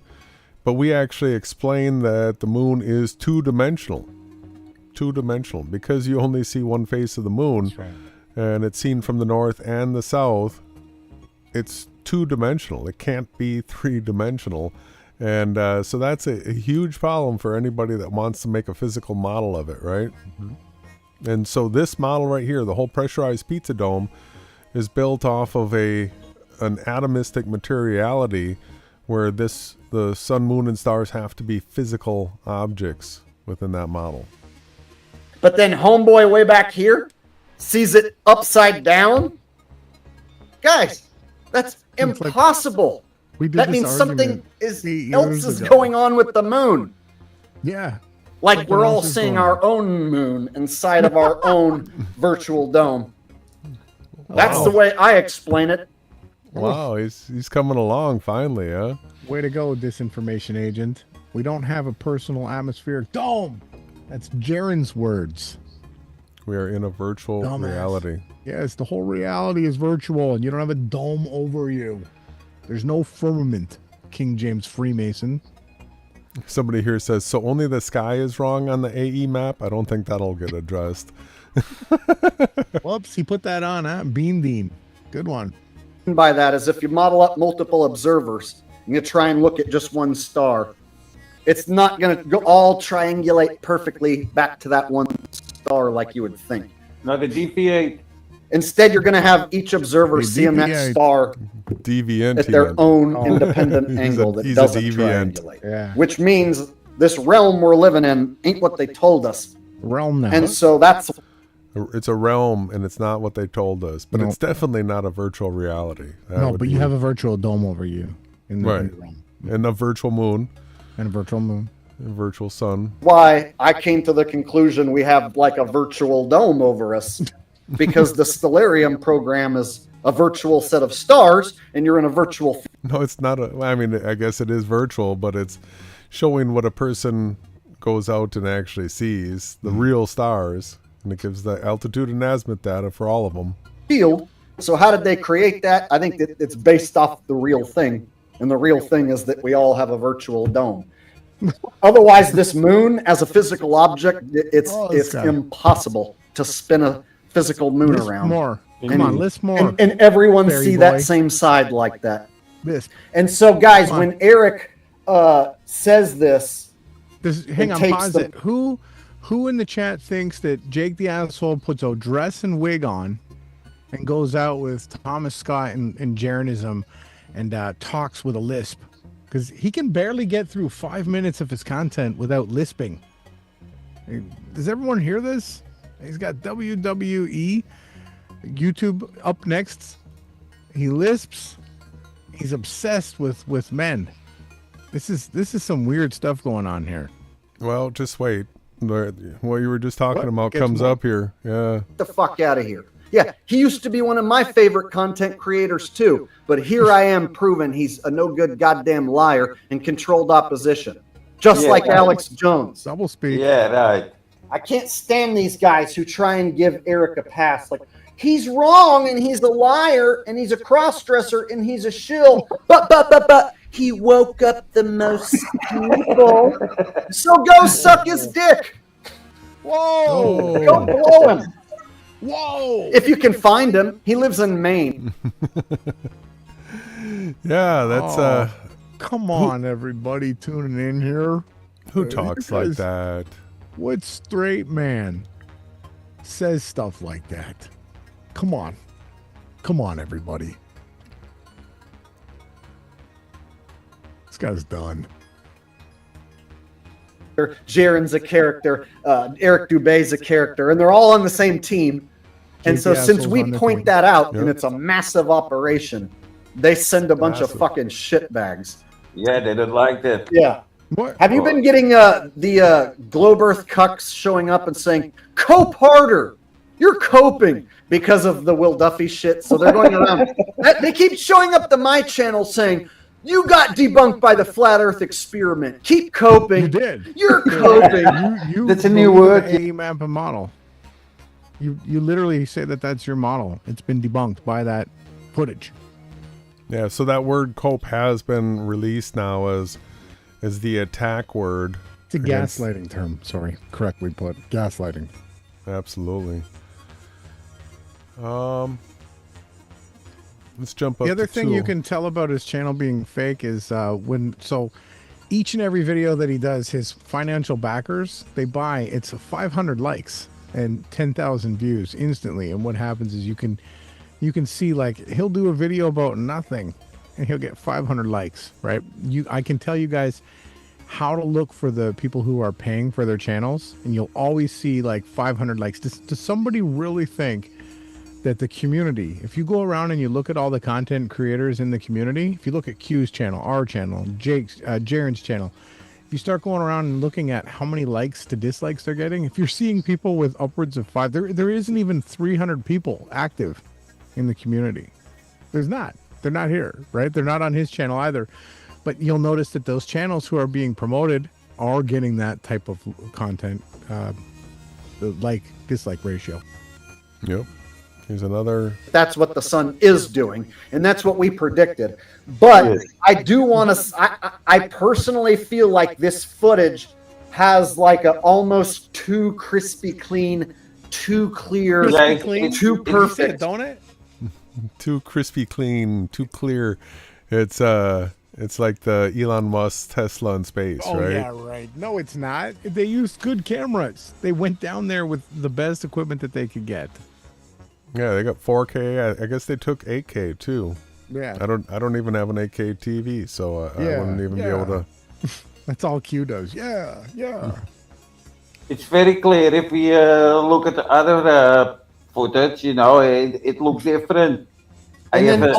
but we actually explain that the moon is two-dimensional because you only see one face of the moon. That's right. And it's seen from the north and the south. It's two-dimensional. It can't be three-dimensional. And so that's a huge problem for anybody that wants to make a physical model of it, right? Mm-hmm. And so this model right here, the whole pressurized pizza dome, is built off of an atomistic materiality where the sun, moon, and stars have to be physical objects within that model. But then homeboy way back here sees it upside down? Guys, that's impossible. That means something else is going on with the moon. Yeah. Like we're all seeing our own moon inside of our own virtual dome. That's the way I explain it. Wow, he's coming along finally, huh? Way to go, disinformation agent. We don't have a personal atmospheric dome. That's Jaren's words. We are in a virtual reality. Yes, the whole reality is virtual, and you don't have a dome over you. There's no firmament, King James Freemason. Somebody here says, so only the sky is wrong on the AE map? I don't think that'll get addressed. Whoops, he put that on, huh? Bean Dean. Good one. By that is if you model up multiple observers and you try and look at just one star, it's not going to all triangulate perfectly back to that one star like you would think. No, they deviate. Instead, you're going to have each observer seeing that star deviant at their own independent angle that doesn't triangulate. Yeah. Which means this realm we're living in ain't what they told us. Realm now. And so that's... It's a realm, and it's not what they told us. But it's definitely not a virtual reality. No, but you have a virtual dome over you. In the realm. And a virtual moon. And a virtual moon. A virtual sun. Why I came to the conclusion we have like a virtual dome over us. Because the Stellarium program is a virtual set of stars, and you're in a virtual... No, it's not. I mean, I guess it is virtual, but it's showing what a person goes out and actually sees. The real stars. And it gives the altitude and azimuth data for all of them. Field. So how did they create that? I think that it's based off the real thing. And the real thing is that we all have a virtual dome. Otherwise, this moon, as a physical object, it's impossible to spin a physical moon around. More. Come on, list more. And everyone see that same side like that. And so, guys, when Eric says this... hang on, pause it. Who in the chat thinks that Jake the Asshole puts a dress and wig on and goes out with Thomas Scott and Jaronism and talks with a lisp? Because he can barely get through 5 minutes of his content without lisping. Does everyone hear this? He's got WWE, YouTube up next. He lisps. He's obsessed with men. This is some weird stuff going on here. Well, just wait. What you were just talking about comes up here. Yeah. Get the fuck out of here. Yeah, he used to be one of my favorite content creators too, but here I am proving he's a no good goddamn liar and controlled opposition. Just like Alex Jones. Double speak. Yeah, right. I can't stand these guys who try and give Eric a pass. Like, he's wrong and he's a liar and he's a cross-dresser and he's a shill. But he woke up the most people. So go suck his dick. Whoa. Go blow him. Whoa. If you can find him. He lives in Maine. Yeah, that's come on, everybody tuning in here. Who talks like that? What straight man says stuff like that? Come on. Come on, everybody. guy's done. Jaron's a character. Eric Dubay's a character, and they're all on the same team. And so, since we point that out, and it's a massive operation, they send a bunch of fucking shitbags. Yeah, they don't like that. Yeah. What? Have you been getting the globe earth cucks showing up and saying, "Cope harder"? You're coping because of the Will Duffy shit. So they're going around. They keep showing up to my channel saying, "You got debunked by the flat Earth experiment. Keep coping." You did. You're coping. You That's a new word. A map model. You literally say that that's your model. It's been debunked by that footage. Yeah, so that word cope has been released now as the attack word. It's a gaslighting term. Sorry, correctly put. Gaslighting. Absolutely. Let's jump up. The other to thing two. you can tell about his channel being fake is each and every video that he does, his financial backers, they buy, it's 500 likes and 10,000 views instantly. And what happens is you can see, like, he'll do a video about nothing and he'll get 500 likes, right? I can tell you guys how to look for the people who are paying for their channels, and you'll always see like 500 likes. Does somebody really think that the community, if you go around and you look at all the content creators in the community, if you look at Q's channel, our channel, Jaron's channel, if you start going around and looking at how many likes to dislikes they're getting, if you're seeing people with upwards of 5, there isn't even 300 people active in the community. There's not. They're not here, right? They're not on his channel either. But you'll notice that those channels who are being promoted are getting that type of content, dislike ratio. Yep. Here's another. That's what the sun is doing, and that's what we predicted. But I do want to. I personally feel like this footage has like a almost too crispy clean, too clear, too perfect, don't it? Too crispy clean, too clear. It's like the Elon Musk Tesla in space, oh, right? Yeah, right. No, it's not. They used good cameras. They went down there with the best equipment that they could get. Yeah, they got 4K. I guess they took 8K too. Yeah. I don't even have an 8K TV, so I wouldn't even be able to. That's all Q does. Yeah. It's very clear if we look at the other footage. It looks different. And then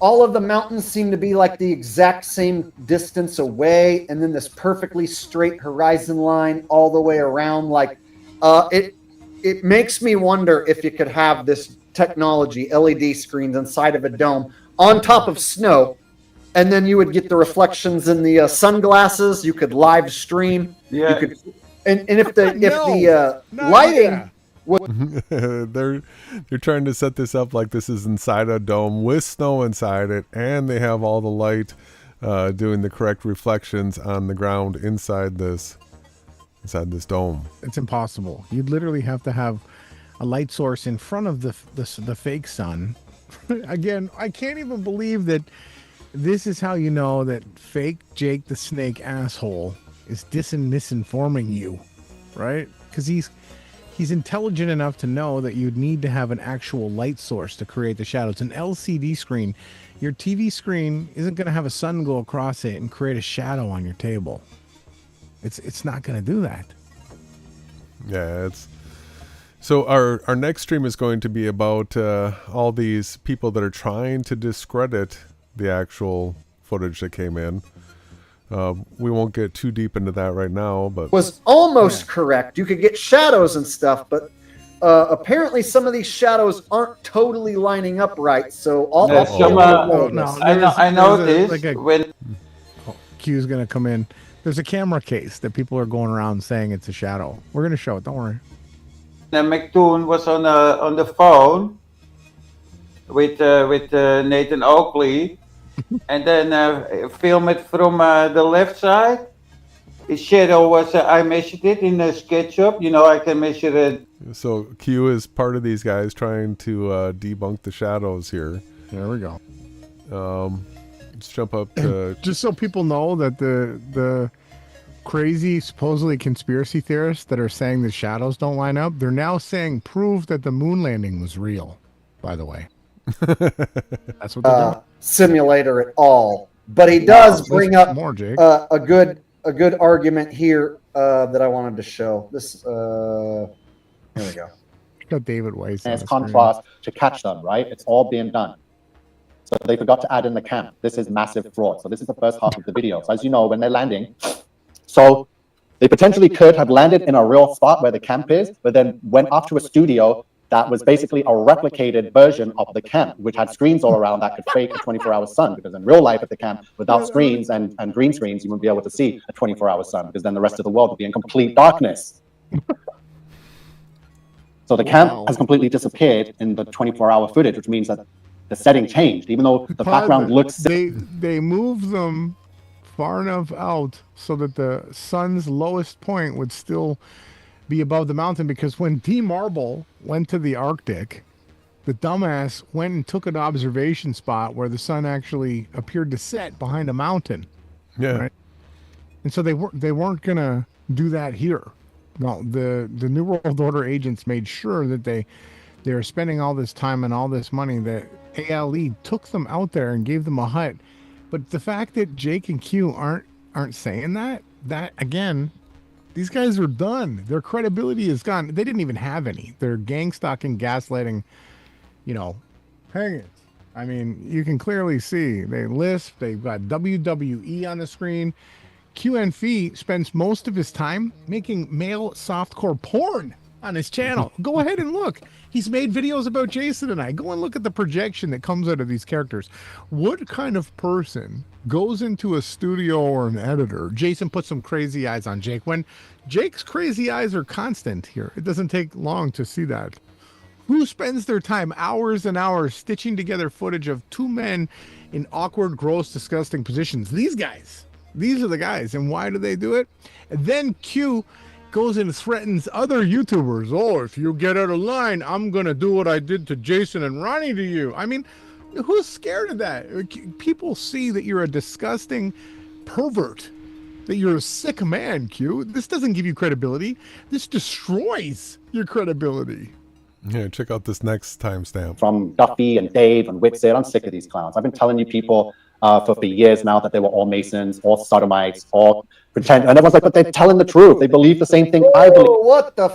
all of the mountains seem to be like the exact same distance away, and then this perfectly straight horizon line all the way around. Like, it makes me wonder if you could have this technology, LED screens inside of a dome on top of snow, and then you would get the reflections in the sunglasses. You could live stream. Yeah. You could, and if the lighting. They're trying to set this up like this is inside a dome with snow inside it, and they have all the light doing the correct reflections on the ground inside this dome. It's impossible. You'd literally have to have a light source in front of the fake sun. Again, I can't even believe that this is how you know that fake Jake the Snake asshole is misinforming you, right? Because he's intelligent enough to know that you'd need to have an actual light source to create the shadows. An LCD screen, your TV screen isn't going to have a sun go across it and create a shadow on your table. It's not going to do that. Yeah, so our next stream is going to be about all these people that are trying to discredit the actual footage that came in. We won't get too deep into that right now, but was almost correct. You could get shadows and stuff, but apparently some of these shadows aren't totally lining up right. So I know this. When Q's gonna come in, there's a camera case that people are going around saying it's a shadow. We're gonna show it. Don't worry. McToon was on the phone with Nathan Oakley. And then film it from the left side. His shadow was, I measured it in SketchUp. I can measure it. So Q is part of these guys trying to debunk the shadows here. There we go. Let's jump up to... Just so people know that the crazy, supposedly conspiracy theorists that are saying the shadows don't line up, they're now saying prove that the moon landing was real, by the way. That's what they're doing. Simulator at all. But he does bring up more, Jake. a good argument here that I wanted to show. This here we go. Got David Weiss. As contrast to catch them, right? It's all being done. So they forgot to add in the camp. This is massive fraud. So this is the first half of the video. So as you know, when they're landing, so they potentially could have landed in a real spot where the camp is, but then went off to a studio that was basically a replicated version of the camp, which had screens all around that could fake a 24-hour sun. Because in real life at the camp, without screens and green screens, you wouldn't be able to see a 24-hour sun, because then the rest of the world would be in complete darkness. So the camp has completely disappeared in the 24-hour footage, which means that the setting changed, even though the background looks... They moved them far enough out so that the sun's lowest point would still be above the mountain, because when D Marble went to the Arctic, the dumbass went and took an observation spot where the sun actually appeared to set behind a mountain. Yeah. Right? And so they weren't gonna do that here. No, the New World Order agents made sure that they were spending all this time and all this money, that ALE took them out there and gave them a hut. But the fact that Jake and Q aren't saying that again, these guys are done. Their credibility is gone. They didn't even have any. They're gang stalking, gaslighting, hang it. I mean, you can clearly see they lisp. They've got WWE on the screen. QNFee spends most of his time making male softcore porn on his channel. Go ahead and look. He's made videos about Jason and I. Go and look at the projection that comes out of these characters. What kind of person goes into a studio or an editor? Jason put some crazy eyes on Jake. When Jake's crazy eyes are constant here, it doesn't take long to see that. Who spends their time hours and hours stitching together footage of two men in awkward, gross, disgusting positions? These guys. These are the guys. And why do they do it? And then Q goes and threatens other YouTubers. Oh, if you get out of line, I'm going to do what I did to Jason and Ronnie to you. I mean, who's scared of that? People see that you're a disgusting pervert, that you're a sick man, Q. This doesn't give you credibility. This destroys your credibility. Yeah, check out this next timestamp. From Duffy and Dave and Witsit, I'm sick of these clowns. I've been telling you people for years now that they were all Masons, all Sodomites, all pretend. And everyone's like, but they're telling the truth. They believe the same thing I believe. What the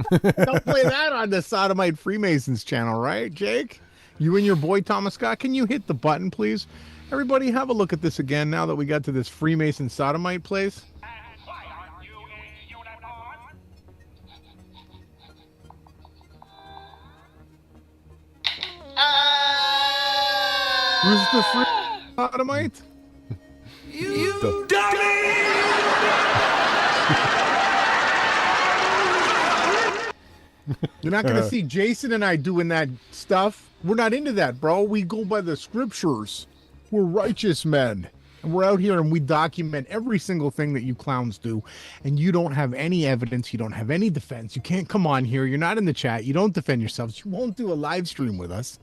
Don't play that on the Sodomite Freemasons channel, right, Jake? You and your boy Thomas Scott, can you hit the button, please? Everybody have a look at this again now that we got to this Freemason Sodomite place. Who's the free sodomite? You dummy! You're not going to see Jason and I doing that stuff. We're not into that, bro. We go by the scriptures. We're righteous men. And we're out here and we document every single thing that you clowns do. And you don't have any evidence. You don't have any defense. You can't come on here. You're not in the chat. You don't defend yourselves. You won't do a live stream with us.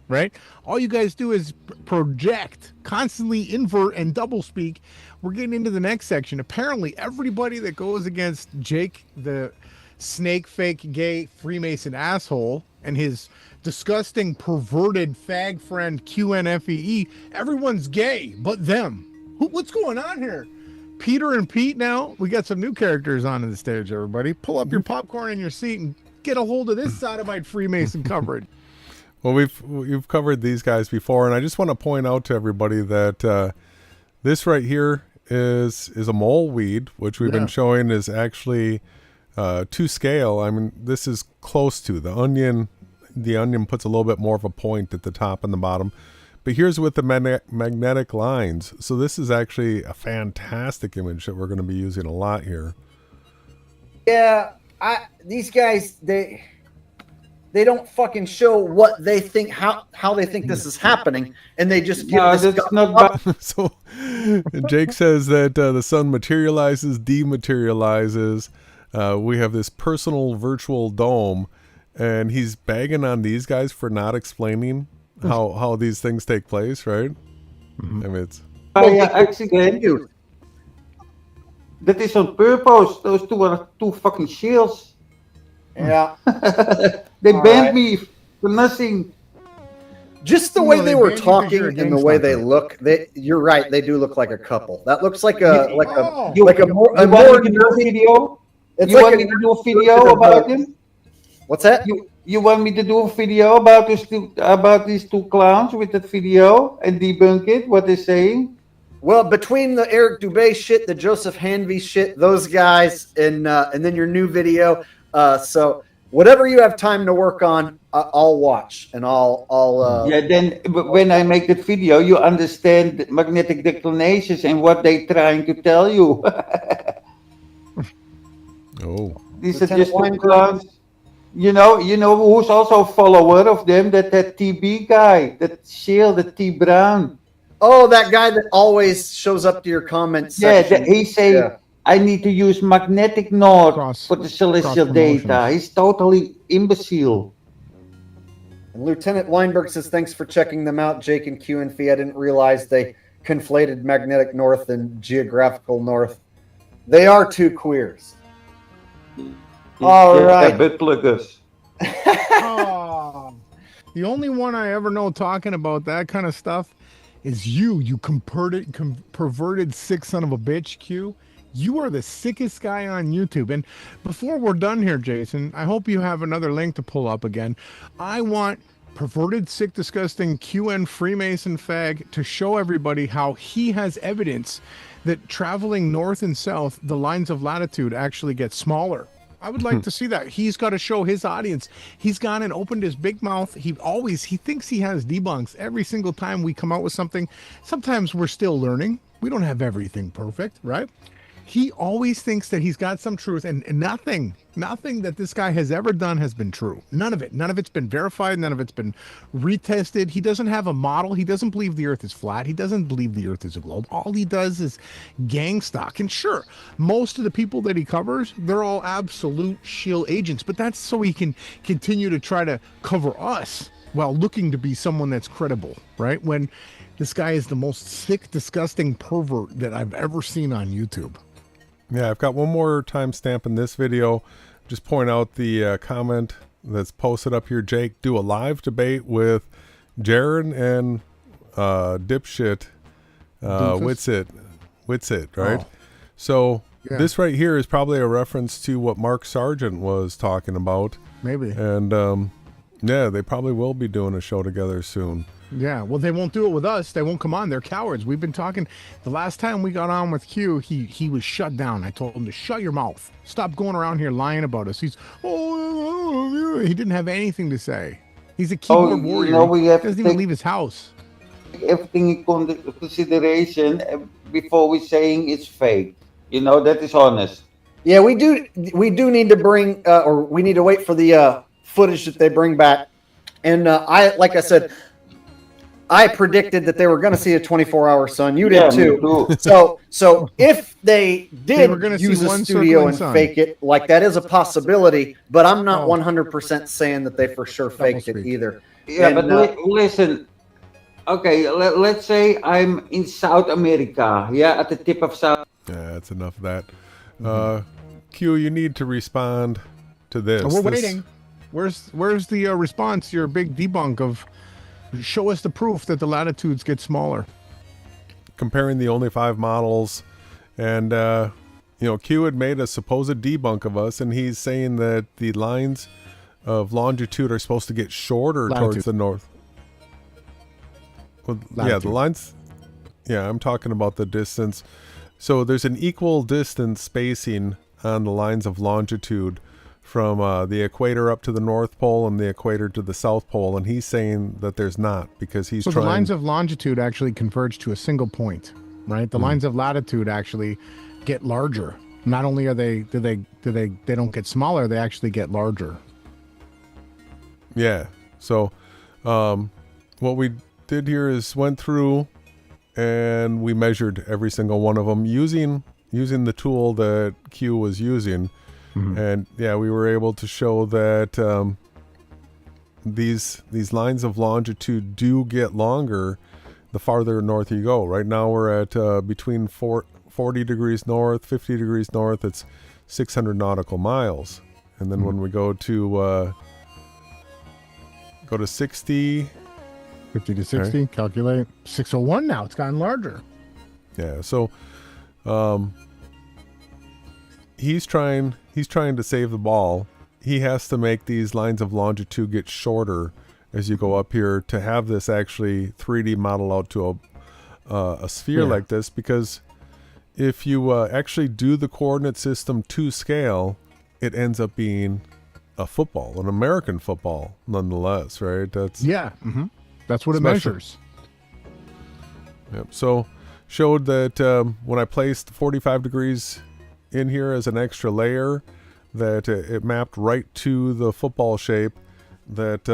Right? All you guys do is project, constantly invert and double speak. We're getting into the next section. Apparently, everybody that goes against Jake, the snake fake gay Freemason asshole, and his disgusting perverted fag friend QNFee, everyone's gay but them. What's going on here? Peter and Pete now. We got some new characters on the stage, everybody. Pull up your popcorn in your seat and get a hold of this Sodomite Freemason coverage. Well, we've covered these guys before, and I just want to point out to everybody that this right here is a mole weed, which we've been showing is actually to scale. I mean, this is close to the onion. The onion puts a little bit more of a point at the top and the bottom. But here's with the magnetic lines. So this is actually a fantastic image that we're going to be using a lot here. Yeah, these guys, they don't fucking show what they think, how they think this is happening, and they just give this So Jake says that the sun materializes, dematerializes. We have this personal virtual dome, and he's bagging on these guys for not explaining how these things take place, right? Mm-hmm. I mean, it's accident. That is on purpose. Those two are two fucking shields. Yeah. They banned me for nothing. Just the way they were talking and the way they look, you're right. They do look like a couple. That looks like a more video. It's you like want me to do a video about him? What's that? You want me to do a video about these two clowns with that video and debunk it? What they're saying? Well, between the Eric Dubay shit, the Joseph Hanvey shit, those guys, and then your new video. So whatever you have time to work on, I'll watch and I'll. Yeah. Then when I make that video, you understand magnetic declinations and what they're trying to tell you. Oh. These are just two clowns. You know who's also a follower of them? That TB guy, that Shill, the T Brown. Oh, that guy that always shows up to your comments section. Yeah, he say I need to use magnetic north for the celestial data. He's totally imbecile. And Lieutenant Weinberg says, thanks for checking them out, Jake and QNFee. I didn't realize they conflated magnetic north and geographical north. They are two queers. All right. The only one I ever know talking about that kind of stuff is you perverted sick son of a bitch, Q. You are the sickest guy on YouTube. And before we're done here, Jason, I hope you have another link to pull up again. I want perverted, sick, disgusting QN Freemason fag to show everybody how he has evidence that traveling north and south, the lines of latitude actually get smaller. I would like to see that. He's got to show his audience. He's gone and opened his big mouth. He thinks he has debunks every single time we come out with something. Sometimes we're still learning. We don't have everything perfect, right? He always thinks that he's got some truth, and nothing that this guy has ever done has been true. None of it. None of it's been verified. None of it's been retested. He doesn't have a model. He doesn't believe the earth is flat. He doesn't believe the earth is a globe. All he does is gang stalk. And sure, most of the people that he covers, they're all absolute shill agents, but that's so he can continue to try to cover us while looking to be someone that's credible, right? When this guy is the most sick, disgusting pervert that I've ever seen on YouTube. Yeah, I've got one more timestamp in this video. Just point out the comment that's posted up here. Jake, do a live debate with Jaron and dipshit Witsit, right? Oh. So Yeah. this right here is probably a reference to what Mark Sargent was talking about. Maybe. And yeah, they probably will be doing a show together soon. Yeah, well, they won't do it with us. They won't come on. They're cowards. We've been talking. The last time we got on with Q, he was shut down. I told him to shut your mouth. Stop going around here lying about us. He didn't have anything to say. He's a keyboard warrior. We have he doesn't to even leave his house. Everything in consideration before we saying it's fake. That is honest. Yeah, we do need to bring, or we need to wait for the footage that they bring back. And like I said, I predicted that they were going to see a 24-hour sun. You did too. So if they did use a studio and fake it, like that is a possibility. But I'm not 100% saying that they for sure faked it either. Yeah, but listen. Okay, let's say I'm in South America. Yeah, at the tip of South. Yeah, that's enough of that. Q, you need to respond to this. We're waiting. Where's the response? Your big debunk of. Show us the proof that the latitudes get smaller. Comparing the only 5 models, and Q had made a supposed debunk of us, and he's saying that the lines of longitude are supposed to get shorter towards the north. Well, yeah, the lines. Yeah, I'm talking about the distance. So there's an equal distance spacing on the lines of longitude from the equator up to the North Pole and the equator to the South Pole, and he's saying that there's not, because he's so trying. The lines of longitude actually converge to a single point, right? The lines of latitude actually get larger. Not only are they don't get smaller, they actually get larger. Yeah. So what we did here is went through and we measured every single one of them using the tool that Q was using. And yeah, we were able to show that these lines of longitude do get longer the farther north you go. Right now we're at between 40 degrees north, 50 degrees north. It's 600 nautical miles. And then when we go to 60, 50 to 60, Right. calculate. 601 now. It's gotten larger. Yeah. So, he's trying to save the ball. He has to make these lines of longitude get shorter as you go up here to have this actually 3D model out to a sphere like this, because if you actually do the coordinate system to scale, it ends up being a football, an American football, nonetheless, right? That's That's what it special. measures. Yep. So showed that when I placed 45 degrees in here as an extra layer, that it mapped right to the football shape that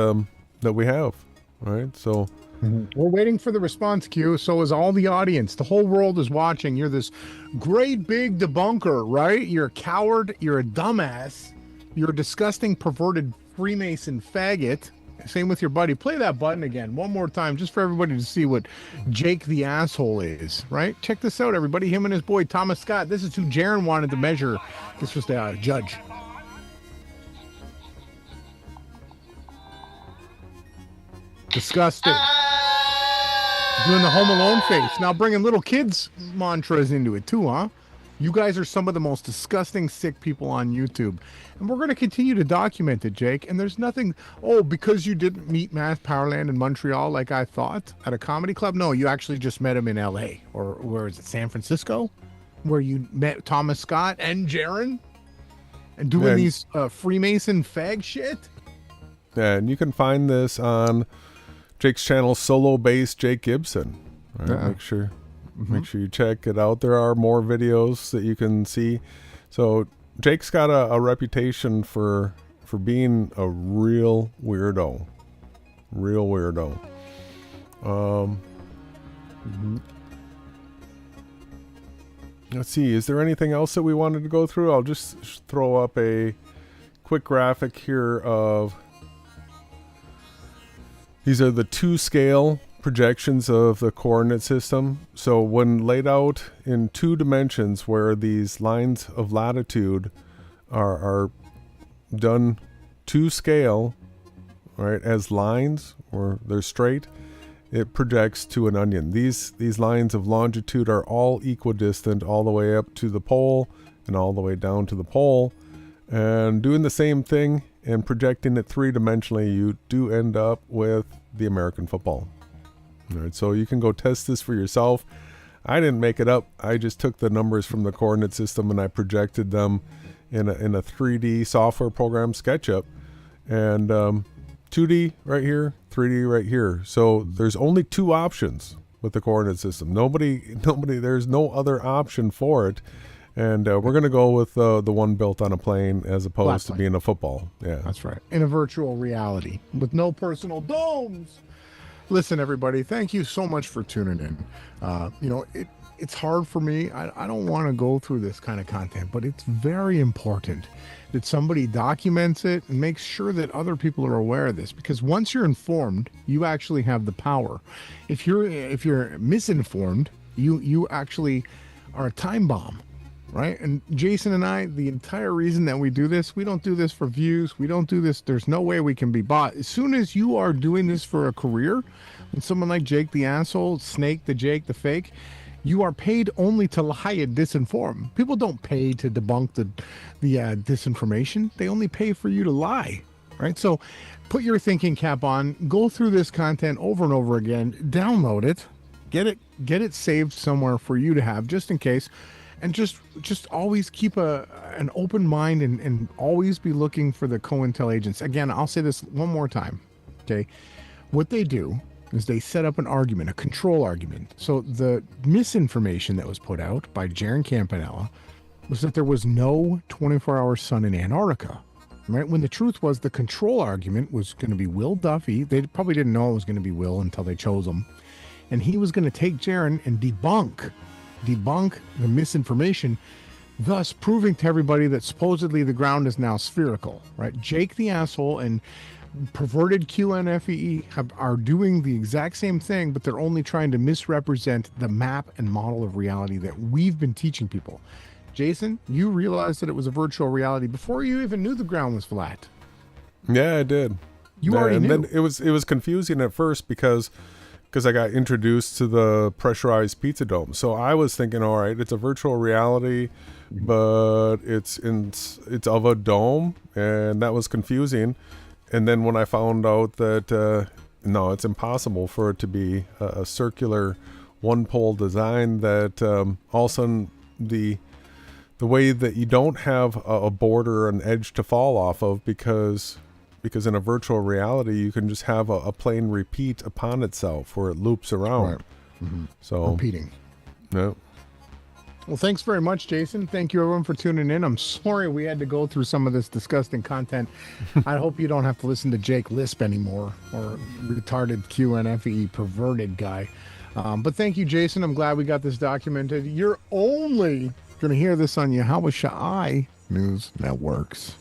that we have, right? So we're waiting for the response queue. So is all the audience. The whole world is watching. You're this great big debunker, right? You're a coward. You're a dumbass. You're a disgusting, perverted Freemason faggot. Same with your buddy. Play that button again one more time just for everybody to see what Jake the asshole is, right? Check this out, everybody. Him and his boy, Thomas Scott. This is who Jaron wanted to measure. This was the judge. Disgusting. Doing the Home Alone face. Now bringing little kids' mantras into it too, huh? You guys are some of the most disgusting, sick people on YouTube. And we're going to continue to document it, Jake. And there's nothing, because you didn't meet Matt Powerland in Montreal like I thought at a comedy club. No, you actually just met him in LA. Or where is it, San Francisco? Where you met Thomas Scott and Jaron? And doing these Freemason fag shit? Yeah, and you can find this on Jake's channel, Solo Bass Jake Gibson. All right, make sure you check it out. There are more videos that you can see. So Jake's got a reputation for being a real weirdo. Let's see, is there anything else that we wanted to go through? I'll just throw up a quick graphic here of these are the 2-scale projections of the coordinate system. So when laid out in 2 dimensions, where these lines of latitude are done to scale, right, as lines, or they're straight, it projects to an onion. These lines of longitude are all equidistant all the way up to the pole and all the way down to the pole. And doing the same thing and projecting it 3-dimensionally, you do end up with the American football. All right, so you can go test this for yourself. I didn't make it up. I just took the numbers from the coordinate system and I projected them in a 3D software program, SketchUp, and 2D right here, 3D right here. So there's only 2 options with the coordinate system. Nobody. There's no other option for it. And we're going to go with the one built on a plane as opposed to being a football. Yeah, that's right. In a virtual reality with no personal domes. Listen, everybody, thank you so much for tuning in. It's hard for me. I don't want to go through this kind of content, but it's very important that somebody documents it and makes sure that other people are aware of this, because once you're informed, you actually have the power. If you're misinformed, you actually are a time bomb. Right? And Jason and I, the entire reason that we do this, we don't do this for views. We don't do this. There's no way we can be bought. As soon as you are doing this for a career, when someone like Jake the asshole, Snake the Jake the fake, you are paid only to lie and disinform. People don't pay to debunk the disinformation. They only pay for you to lie. Right? So put your thinking cap on, go through this content over and over again, download it, get it saved somewhere for you to have just in case. And just always keep an open mind and always be looking for the COINTEL agents. Again, I'll say this one more time, okay? What they do is they set up an argument, a control argument. So the misinformation that was put out by Jaron Campanella was that there was no 24-hour sun in Antarctica, right? When the truth was the control argument was going to be Will Duffy. They probably didn't know it was going to be Will until they chose him. And he was going to take Jaron and debunk the misinformation, thus proving to everybody that supposedly the ground is now spherical, right? Jake the asshole and perverted QNFee are doing the exact same thing, but they're only trying to misrepresent the map and model of reality that we've been teaching people. Jason, you realized that it was a virtual reality before you even knew the ground was flat. Yeah, I did. You already and knew. then it was confusing at first because I got introduced to the pressurized pizza dome. So I was thinking, all right, it's a virtual reality, but it's of a dome, and that was confusing. And then when I found out that no, it's impossible for it to be a circular one-pole design, that all of a sudden the way that you don't have a border or an edge to fall off of, because in a virtual reality you can just have a plane repeat upon itself where it loops around. Right. Mm-hmm. So repeating. Yeah. Well, thanks very much, Jason. Thank you, everyone, for tuning in. I'm sorry we had to go through some of this disgusting content. I hope you don't have to listen to Jake lisp anymore, or retarded QNFE perverted guy. But thank you, Jason. I'm glad we got this documented. You're only going to hear this on Yahawashai News Networks.